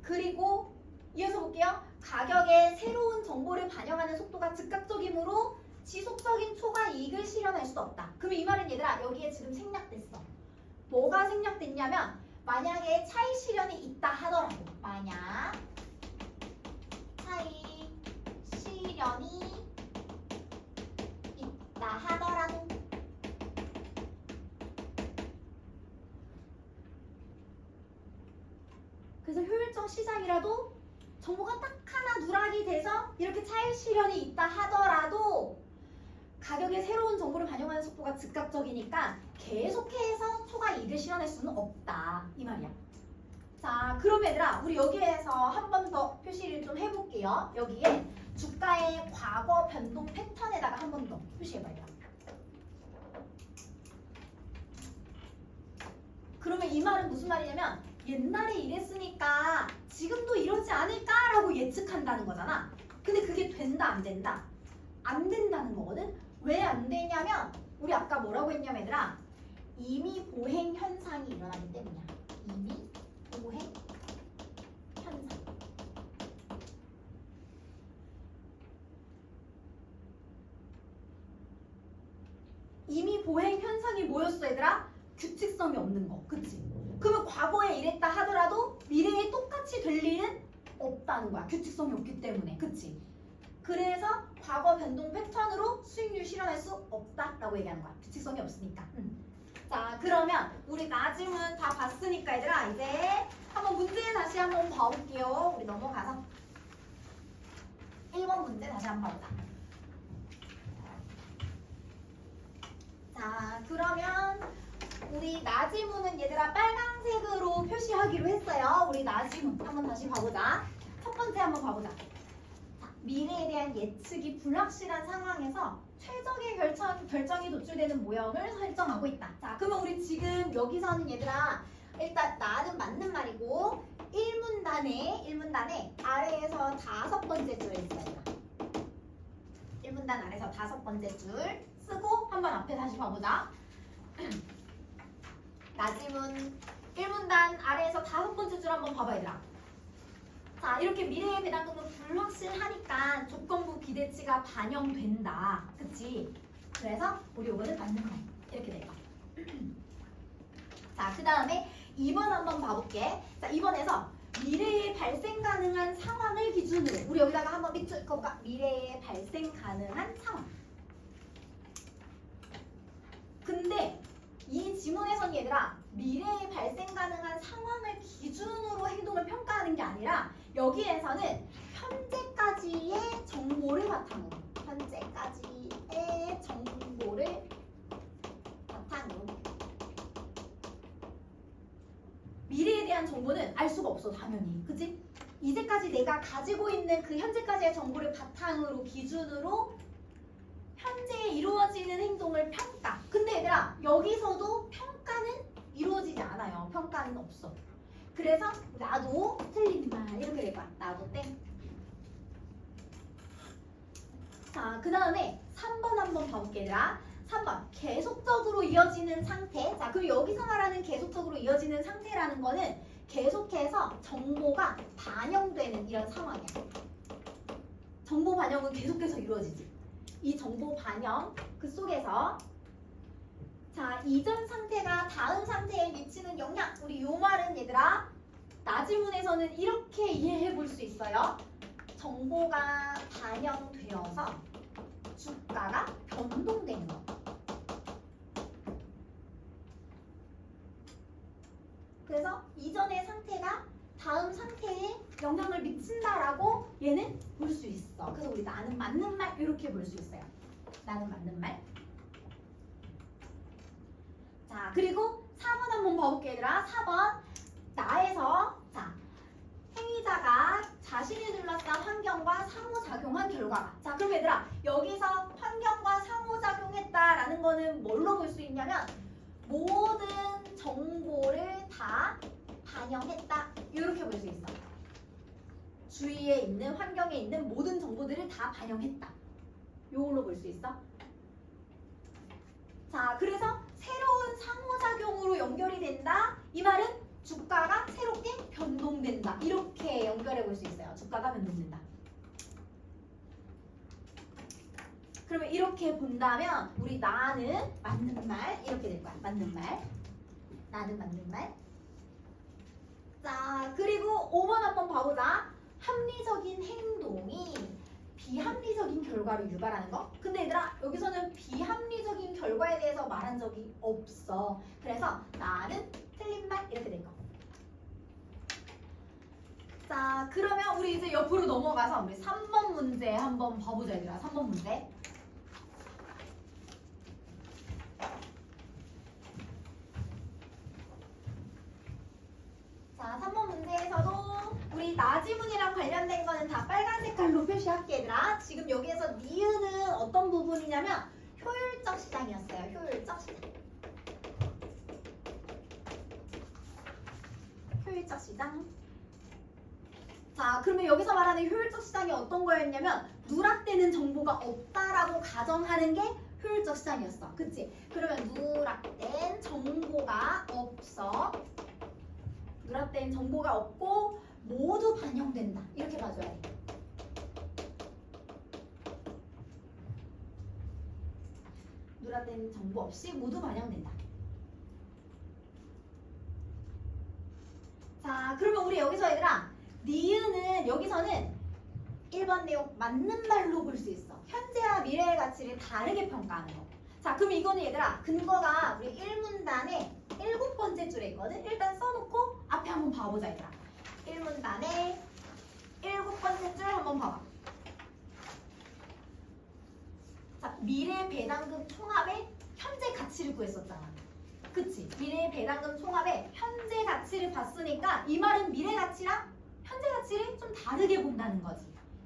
그리고 이어서 볼게요. 가격에 새로운 정보를 반영하는 속도가 즉각적이므로 지속적인 초과 이익을 실현할 수 없다. 그럼 이 말은 얘들아, 여기에 지금 생략됐어. 뭐가 생략됐냐면 만약에 차익 실현이 있다 하더라도, 만약 차익 실현이 있다 하더라도 그래서 효율적 시장이라도 정보가 딱 하나 누락이 돼서 이렇게 차익 실현이 있다 하더라도 가격에 새로운 정보를 반영하는 속도가 즉각적이니까 계속해서 초과 이익을 실현할 수는 없다 이 말이야. 자, 그럼 얘들아, 우리 여기에서 한 번 더 표시를 좀 해볼게요. 여기에 주가의 과거 변동 패턴에다가 한 번 더 표시해봐요. 그러면 이 말은 무슨 말이냐면 옛날에 이랬으니까 지금도 이러지 않을까라고 예측한다는 거잖아. 근데 그게 된다 안 된다? 안 된다는 거거든. 왜 안 되냐면 우리 아까 뭐라고 했냐면 얘들아, 이미 보행 현상이 일어나기 때문이야. 이미 보행 현상. 이미 보행 현상이 뭐였어 얘들아? 규칙성이 없는 거. 그치? 그러면 과거에 이랬다 하더라도 미래에 똑같이 될 일은 없다는 거야. 규칙성이 없기 때문에. 그치? 그래서 과거 변동 패턴으로 수익률 실현할 수 없다라고 얘기하는 거야. 규칙성이 없으니까. 자, 그러면 우리 나지문 다 봤으니까 얘들아 이제 한번 문제 다시 한번 봐볼게요. 우리 넘어가서 1번 문제 다시 한번 봐보자. 자, 그러면 우리 나지문은 얘들아 빨강색으로 표시하기로 했어요. 우리 나지문 한번 다시 봐보자. 첫 번째 한번 봐보자. 미래에 대한 예측이 불확실한 상황에서 최적의 결정이 도출되는 모형을 설정하고 있다. 자, 그러면 우리 지금 여기서는 얘들아 일단 나는 맞는 말이고 1문단에 아래에서 5번째 줄에 있어요. 1문단 아래에서 5번째 줄 쓰고 한번 앞에 다시 봐보자. 나지문 1문단 아래에서 5번째 줄 한번 봐봐 얘들아. 자, 이렇게 미래의 배당금은 불확실하니까 조건부 기대치가 반영된다. 그치? 그래서 우리 요거는 맞는 거야. 이렇게 될 거야. 자, 그 다음에 2번 한번 봐볼게. 자, 2번에서 미래에 발생 가능한 상황을 기준으로 우리 여기다가 한번 밑줄 그어볼까? 미래에 발생 가능한 상황. 근데 이 지문에선 얘들아 미래에 발생 가능한 상황을 기준으로 행동을 평가하는 게 아니라 여기에서는 현재까지의 정보를 바탕으로 미래에 대한 정보는 알 수가 없어 당연히. 그치? 이제까지 내가 가지고 있는 그 현재까지의 정보를 바탕으로 기준으로 현재에 이루어지는 행동을 평가. 근데 얘들아 여기서도 평가는 이루어지지 않아요. 평가는 없어. 그래서 나도 틀린 말 이렇게 될 거야. 나도 땡. 자, 그 다음에 3번 한번 봐볼게 얘들아. 3번 계속적으로 이어지는 상태. 자, 그리고 여기서 말하는 계속적으로 이어지는 상태라는 거는 계속해서 정보가 반영되는 이런 상황이야. 정보 반영은 계속해서 이루어지지. 이 정보 반영 그 속에서 자, 이전 상태가 다음 상태에 미치는 영향. 우리 요 말은 얘들아 나지문에서는 이렇게 이해해 볼 수 있어요. 정보가 반영되어서 주가가 변동되는 거. 그래서 이전의 상태가 다음 상태에 영향을 미친다라고 얘는 볼 수 있어. 그래서 우리 나는 맞는 말 이렇게 볼 수 있어요. 나는 맞는 말. 자, 그리고 4번 한번 봐볼게 얘들아. 4번 나에서 자 행위자가 자신을 둘러싼 환경과 상호작용한 결과가. 자, 그럼 얘들아 여기서 환경과 상호작용했다라는 거는 뭘로 볼 수 있냐면 모든 정보를 다 반영했다 이렇게 볼 수 있어. 주위에 있는 환경에 있는 모든 정보들을 다 반영했다. 요걸로 볼 수 있어. 자, 그래서 새로운 상호작용으로 연결이 된다. 이 말은 주가가 새롭게 변동된다. 이렇게 연결해 볼 수 있어요. 주가가 변동된다. 그러면 이렇게 본다면 우리 나는 맞는 말 이렇게 될 거야. 맞는 말. 나는 맞는 말. 자, 그리고 5번 한번 봐보자. 합리적인 행동이 비합리적인 결과를 유발하는 거. 근데 얘들아 여기서는 비합리적인 결과에 대해서 말한 적이 없어. 그래서 나는 틀린 말 이렇게 될 거. 자, 그러면 우리 이제 옆으로 넘어가서 우리 3번 문제 한번 봐보자 얘들아. 3번 문제. 자, 3번 문제에서도 우리 나지문이랑 관련된 거는 다 빨간 색깔로 표시할게 얘들아. 지금 여기에서 니은은 어떤 부분이냐면 효율적 시장이었어요. 효율적 시장. 효율적 효율적 시장. 자, 그러면 여기서 말하는 효율적 시장이 어떤 거였냐면 누락되는 정보가 없다라고 가정하는 게 효율적 시장이었어. 그치? 그러면 누락된 정보가 없어. 누락된 정보가 없고 모두 반영된다. 이렇게 봐줘야 돼. 누락된 정보 없이 모두 반영된다. 자, 그러면 우리 여기서 얘들아 니은은 여기서는 1번 내용 맞는 말로 볼 수 있어. 현재와 미래의 가치를 다르게 평가하는 거. 자, 그럼 이거는 얘들아 근거가 우리 1문단에 7번째 줄에 있거든. 일단 써놓고 앞에 한번 봐보자 얘들아. 1문단에 7번째 줄 한번 봐봐. 자, 미래 배당금 총합의 현재 가치를 구했었잖아. 그치? 미래 배당금 총합의 현재 가치를 봤으니까 이 말은 미래 가치랑 현재 가치를 좀 다르게 본다는 거지.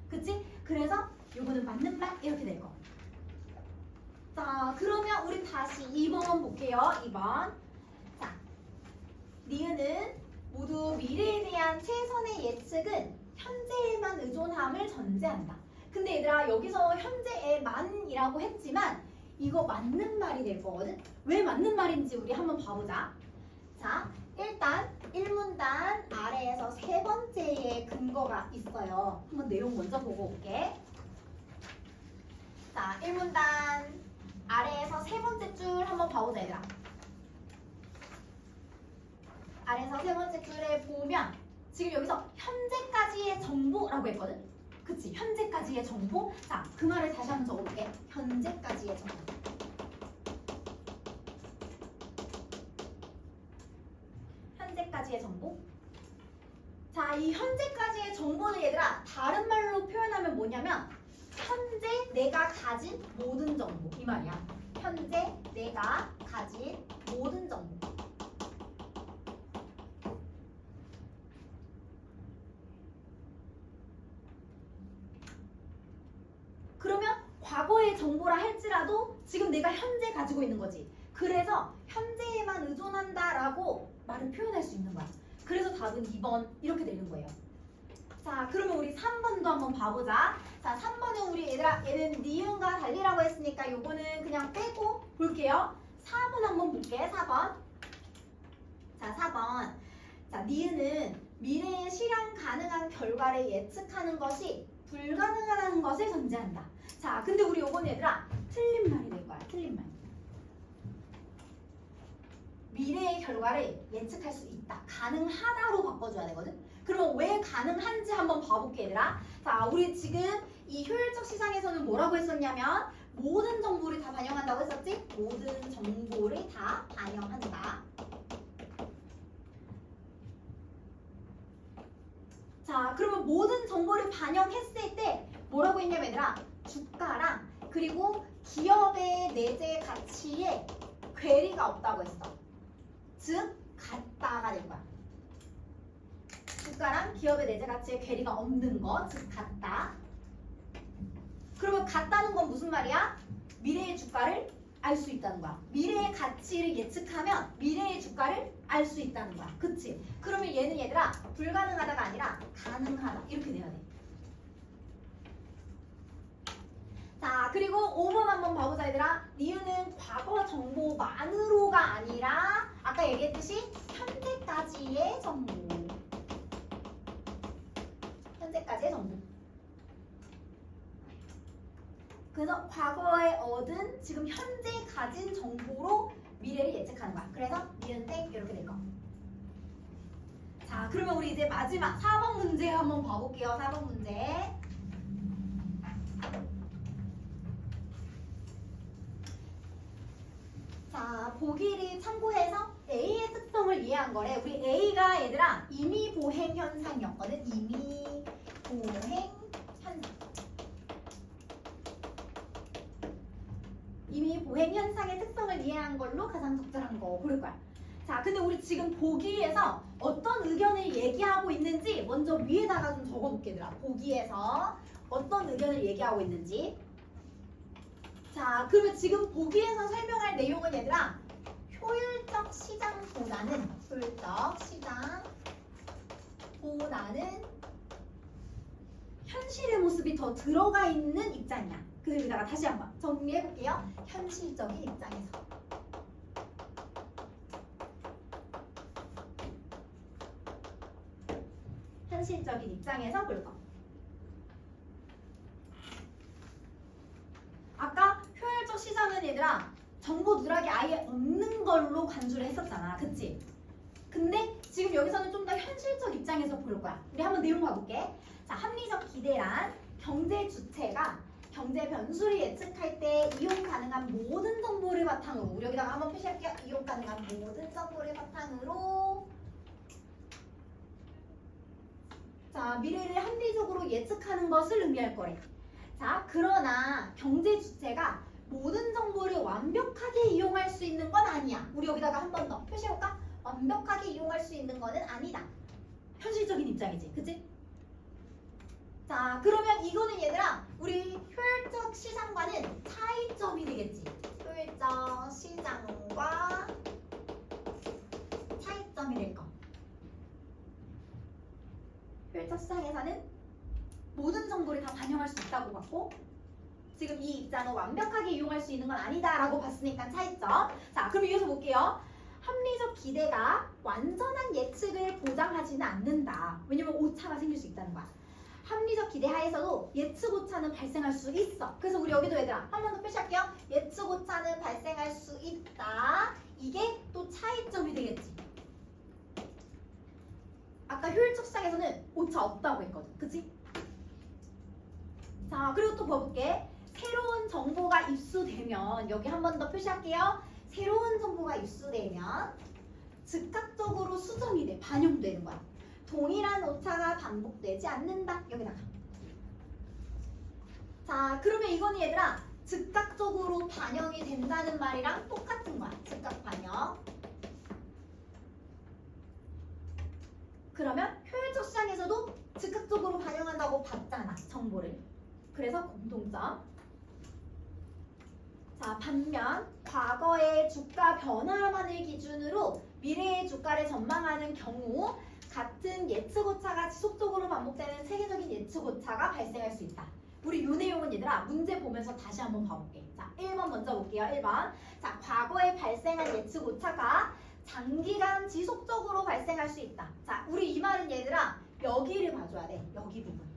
그치? 그래서 요거는 맞는 말 이렇게 될 거. 자, 그러면 우리 다시 2번 볼게요. 2번. 자, 니은은 모두 미래에 대한 최선의 예측은 현재에만 의존함을 전제한다. 근데 얘들아 여기서 현재에만이라고 했지만 이거 맞는 말이 될 거거든? 왜 맞는 말인지 우리 한번 봐보자. 자, 일단 1문단 아래에서 세 번째에 근거가 있어요. 한번 내용 먼저 보고 올게. 자, 1문단 아래에서 세 번째 줄 한번 봐보자 얘들아. 아래에서 세 번째 줄에 보면 지금 여기서 현재까지의 정보라고 했거든? 그치? 현재까지의 정보? 자, 그 말을 다시 한번 적어볼게. 현재까지의 정보. 현재까지의 정보. 자, 이 현재까지의 정보는 얘들아 다른 말로 표현하면 뭐냐면 현재 내가 가진 모든 정보 이 말이야. 현재 내가 가진 모든 정보. 그러면 과거의 정보라 할지라도 지금 내가 현재 가지고 있는 거지. 그래서 현재에만 의존한다라고 말을 표현할 수 있는 거야. 그래서 답은 2번 이렇게 되는 거예요. 자, 그러면 우리 3번도 한번 봐보자. 자, 3번은 우리 얘는 니은과 달리라고 했으니까 요거는 그냥 빼고 볼게요. 4번 한번 볼게. 4번. 자, 4번. 자, 니은은 미래에 실현 가능한 결과를 예측하는 것이 불가능하다는 것을 전제한다. 자, 근데 우리 요거는 얘들아 틀린 말이 될 거야. 틀린 말. 미래의 결과를 예측할 수 있다. 가능하다로 바꿔줘야 되거든. 그러면 왜 가능한지 한번 봐볼게 얘들아. 자, 우리 지금 이 효율적 시장에서는 뭐라고 했었냐면 모든 정보를 다 반영한다고 했었지? 모든 정보를 다 반영한다. 자, 그러면 모든 정보를 반영했을 때 뭐라고 했냐면 얘들아 주가랑 그리고 기업의 내재 가치에 괴리가 없다고 했어. 즉 같다가 될 거야. 주가랑 기업의 내재 가치에 괴리가 없는 거, 즉 같다. 그러면 같다는 건 무슨 말이야? 미래의 주가를 알 수 있다는 거야. 미래의 가치를 예측하면 미래의 주가를 알 수 있다는 거야. 그치? 그러면 얘는 얘들아 불가능하다가 아니라 가능하다. 이렇게 돼야 돼. 자, 그리고 5번 한번 봐보자 얘들아. 니은은 과거 정보만으로가 아니라 아까 얘기했듯이 현재까지의 정보. 현재까지의 정보. 그래서 과거에 얻은 지금 현재 가진 정보로 미래를 예측하는 거야. 그래서 니은 땡 이렇게 될 거. 자, 그러면 우리 이제 마지막 4번 문제 한번 봐볼게요. 4번 문제. 자, 보기를 참고해서 A의 특성을 이해한 거래. 우리 A가 얘들아 임의 보행 현상이었거든. 임의 보행 현상. 임의 보행 현상의 특성을 이해한 걸로 가장 적절한 거 고를 거야. 자, 근데 우리 지금 보기에서 어떤 의견을 얘기하고 있는지 먼저 위에다가 좀 적어놓게 얘들아. 보기에서 어떤 의견을 얘기하고 있는지. 자, 그러면 지금 보기에서 설명할 내용은 얘들아 효율적 시장보다는 효율적 시장 나는 현실의 모습이 더 들어가 있는 입장이야. 그래서 여기다가 다시 한번 정리해볼게요. 현실적인 입장에서. 현실적인 입장에서 볼 거. 아까 효율적 시장은 얘들아 정보 누락이 아예 없는 걸로 간주를 했었잖아. 그치? 근데 지금 여기서는 좀 더 현실적 입장에서 볼 거야. 우리 한번 내용 봐볼게. 자, 합리적 기대란 경제 주체가 경제 변수를 예측할 때 이용 가능한 모든 정보를 바탕으로, 우리 여기다가 한번 표시할게요. 이용 가능한 모든 정보를 바탕으로 자, 미래를 합리적으로 예측하는 것을 의미할 거래. 자, 그러나 경제 주체가 모든 정보를 완벽하게 이용할 수 있는 건 아니야. 우리 여기다가 한 번 더 표시해볼까? 완벽하게 이용할 수 있는 거는 아니다. 현실적인 입장이지, 그치? 자, 그러면 이거는 얘들아 우리 효율적 시장과는 차이점이 되겠지. 효율적 시장과 차이점이 될 거. 효율적 시장에서는 모든 정보를 다 반영할 수 있다고 봤고, 지금 이 입장은 완벽하게 이용할 수 있는 건 아니다라고 봤으니까 차이점. 자, 그럼 이어서 볼게요. 합리적 기대가 완전한 예측을 보장하지는 않는다. 왜냐면 오차가 생길 수 있다는 거야. 합리적 기대 하에서도 예측 오차는 발생할 수 있어. 그래서 우리 여기도 얘들아 한 번 더 표시할게요. 예측 오차는 발생할 수 있다. 이게 또 차이점이 되겠지. 아까 효율적 시장에서는 오차 없다고 했거든. 그치? 자, 그리고 또 봐볼게. 새로운 정보가 입수되면, 여기 한 번 더 표시할게요. 새로운 정보가 입수되면 즉각적으로 수정이 돼. 반영되는 거야. 동일한 오차가 반복되지 않는다. 여기다가. 자, 그러면 이거는 얘들아 즉각적으로 반영이 된다는 말이랑 똑같은 거야. 즉각 반영. 그러면 효율적 시장에서도 즉각적으로 반영한다고 봤잖아, 정보를. 그래서 공통점. 자, 반면 과거의 주가 변화만을 기준으로 미래의 주가를 전망하는 경우 같은 예측 오차가 지속적으로 반복되는 세계적인 예측 오차가 발생할 수 있다. 우리 이 내용은 얘들아 문제 보면서 다시 한번 봐볼게. 자, 1번 먼저 볼게요. 1번. 자, 과거에 발생한 예측 오차가 장기간 지속적으로 발생할 수 있다. 자, 우리 이 말은 얘들아 여기를 봐줘야 돼. 여기 부분.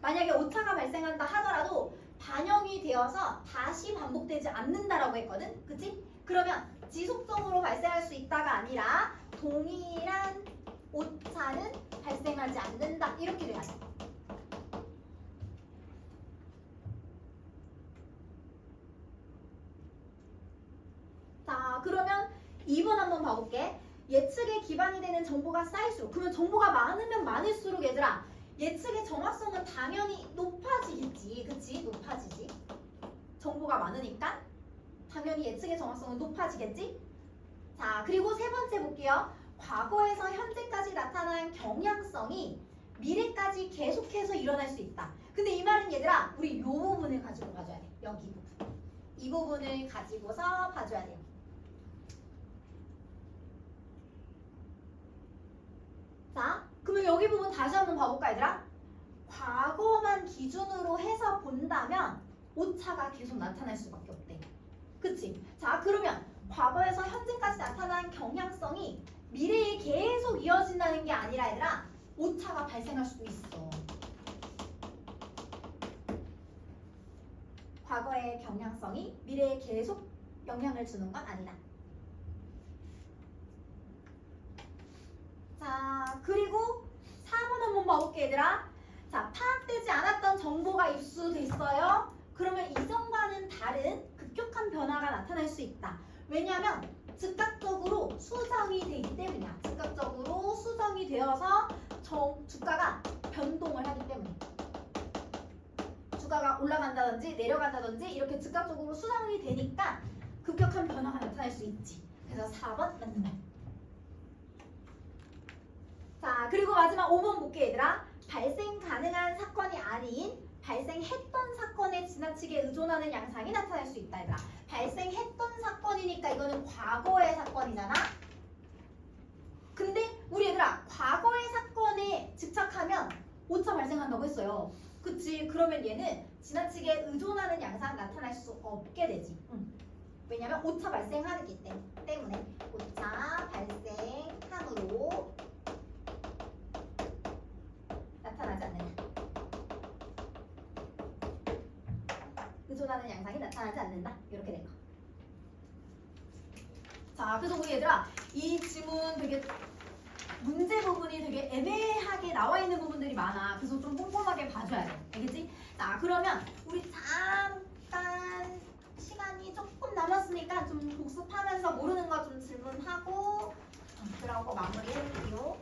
만약에 오차가 발생한다 하더라도 반영이 되어서 다시 반복되지 않는다라고 했거든. 그치? 그러면 지속적으로 발생할 수 있다가 아니라 동일한 오차는 발생하지 않는다. 이렇게 돼야 돼. 자, 그러면 2번 한번 봐볼게. 예측에 기반이 되는 정보가 쌓일수록, 그러면 정보가 많으면 많을수록 얘들아 예측의 정확성은 당연히 높아지겠지. 그치? 높아지지. 정보가 많으니까 당연히 예측의 정확성은 높아지겠지. 자, 그리고 세 번째 볼게요. 과거에서 현재까지 나타난 경향성이 미래까지 계속해서 일어날 수 있다. 근데 이 말은 얘들아 우리 이 부분을 가지고 봐줘야 돼. 여기 부분. 이 부분을 가지고서 봐줘야 돼요. 자, 그러면 여기 부분 다시 한번 봐볼까 얘들아? 과거만 기준으로 해서 본다면 오차가 계속 나타날 수밖에 없대. 그치? 자, 그러면 과거에서 현재까지 나타난 경향성이 미래에 계속 이어진다는 게 아니라 얘들아 오차가 발생할 수도 있어. 과거의 경향성이 미래에 계속 영향을 주는 건 아니다. 자, 그리고 4번 한번 봐볼게 얘들아. 자, 파악되지 않았던 정보가 입수됐어요. 그러면 이전과는 다른 급격한 변화가 나타날 수 있다. 왜냐하면 즉각적으로 수정이 되기 때문이야. 즉각적으로 수정이 되어서 주가가 변동을 하기 때문에. 주가가 올라간다든지 내려간다든지 이렇게 즉각적으로 수정이 되니까 급격한 변화가 나타날 수 있지. 그래서 4번 맞는 말. 자, 그리고 마지막 5번 볼게 얘들아. 발생 가능한 사건이 아닌 발생했던 사건에 지나치게 의존하는 양상이 나타날 수 있다 얘들아. 발생했던 사건이니까 이거는 과거의 사건이잖아. 근데 우리 얘들아 과거의 사건에 발생한다고 했어요. 그치? 그러면 얘는 지나치게 의존하는 양상 나타날 수 없게 되지. 왜냐면 오차 발생하기 때문에 오차 발생함으로 나타나지 않는다. 의존하는 양상이 나타나지 않는다. 이렇게 된 거. 자, 그래서 우리 얘들아 이 지문 되게 문제 부분이 되게 애매하게 나와 있는 부분들이 많아. 그래서 좀 꼼꼼하게 봐줘야 돼. 알겠지? 자, 그러면 우리 잠깐 시간이 조금 남았으니까 좀 복습하면서 모르는 거 좀 질문하고 그런 거 마무리해볼게요.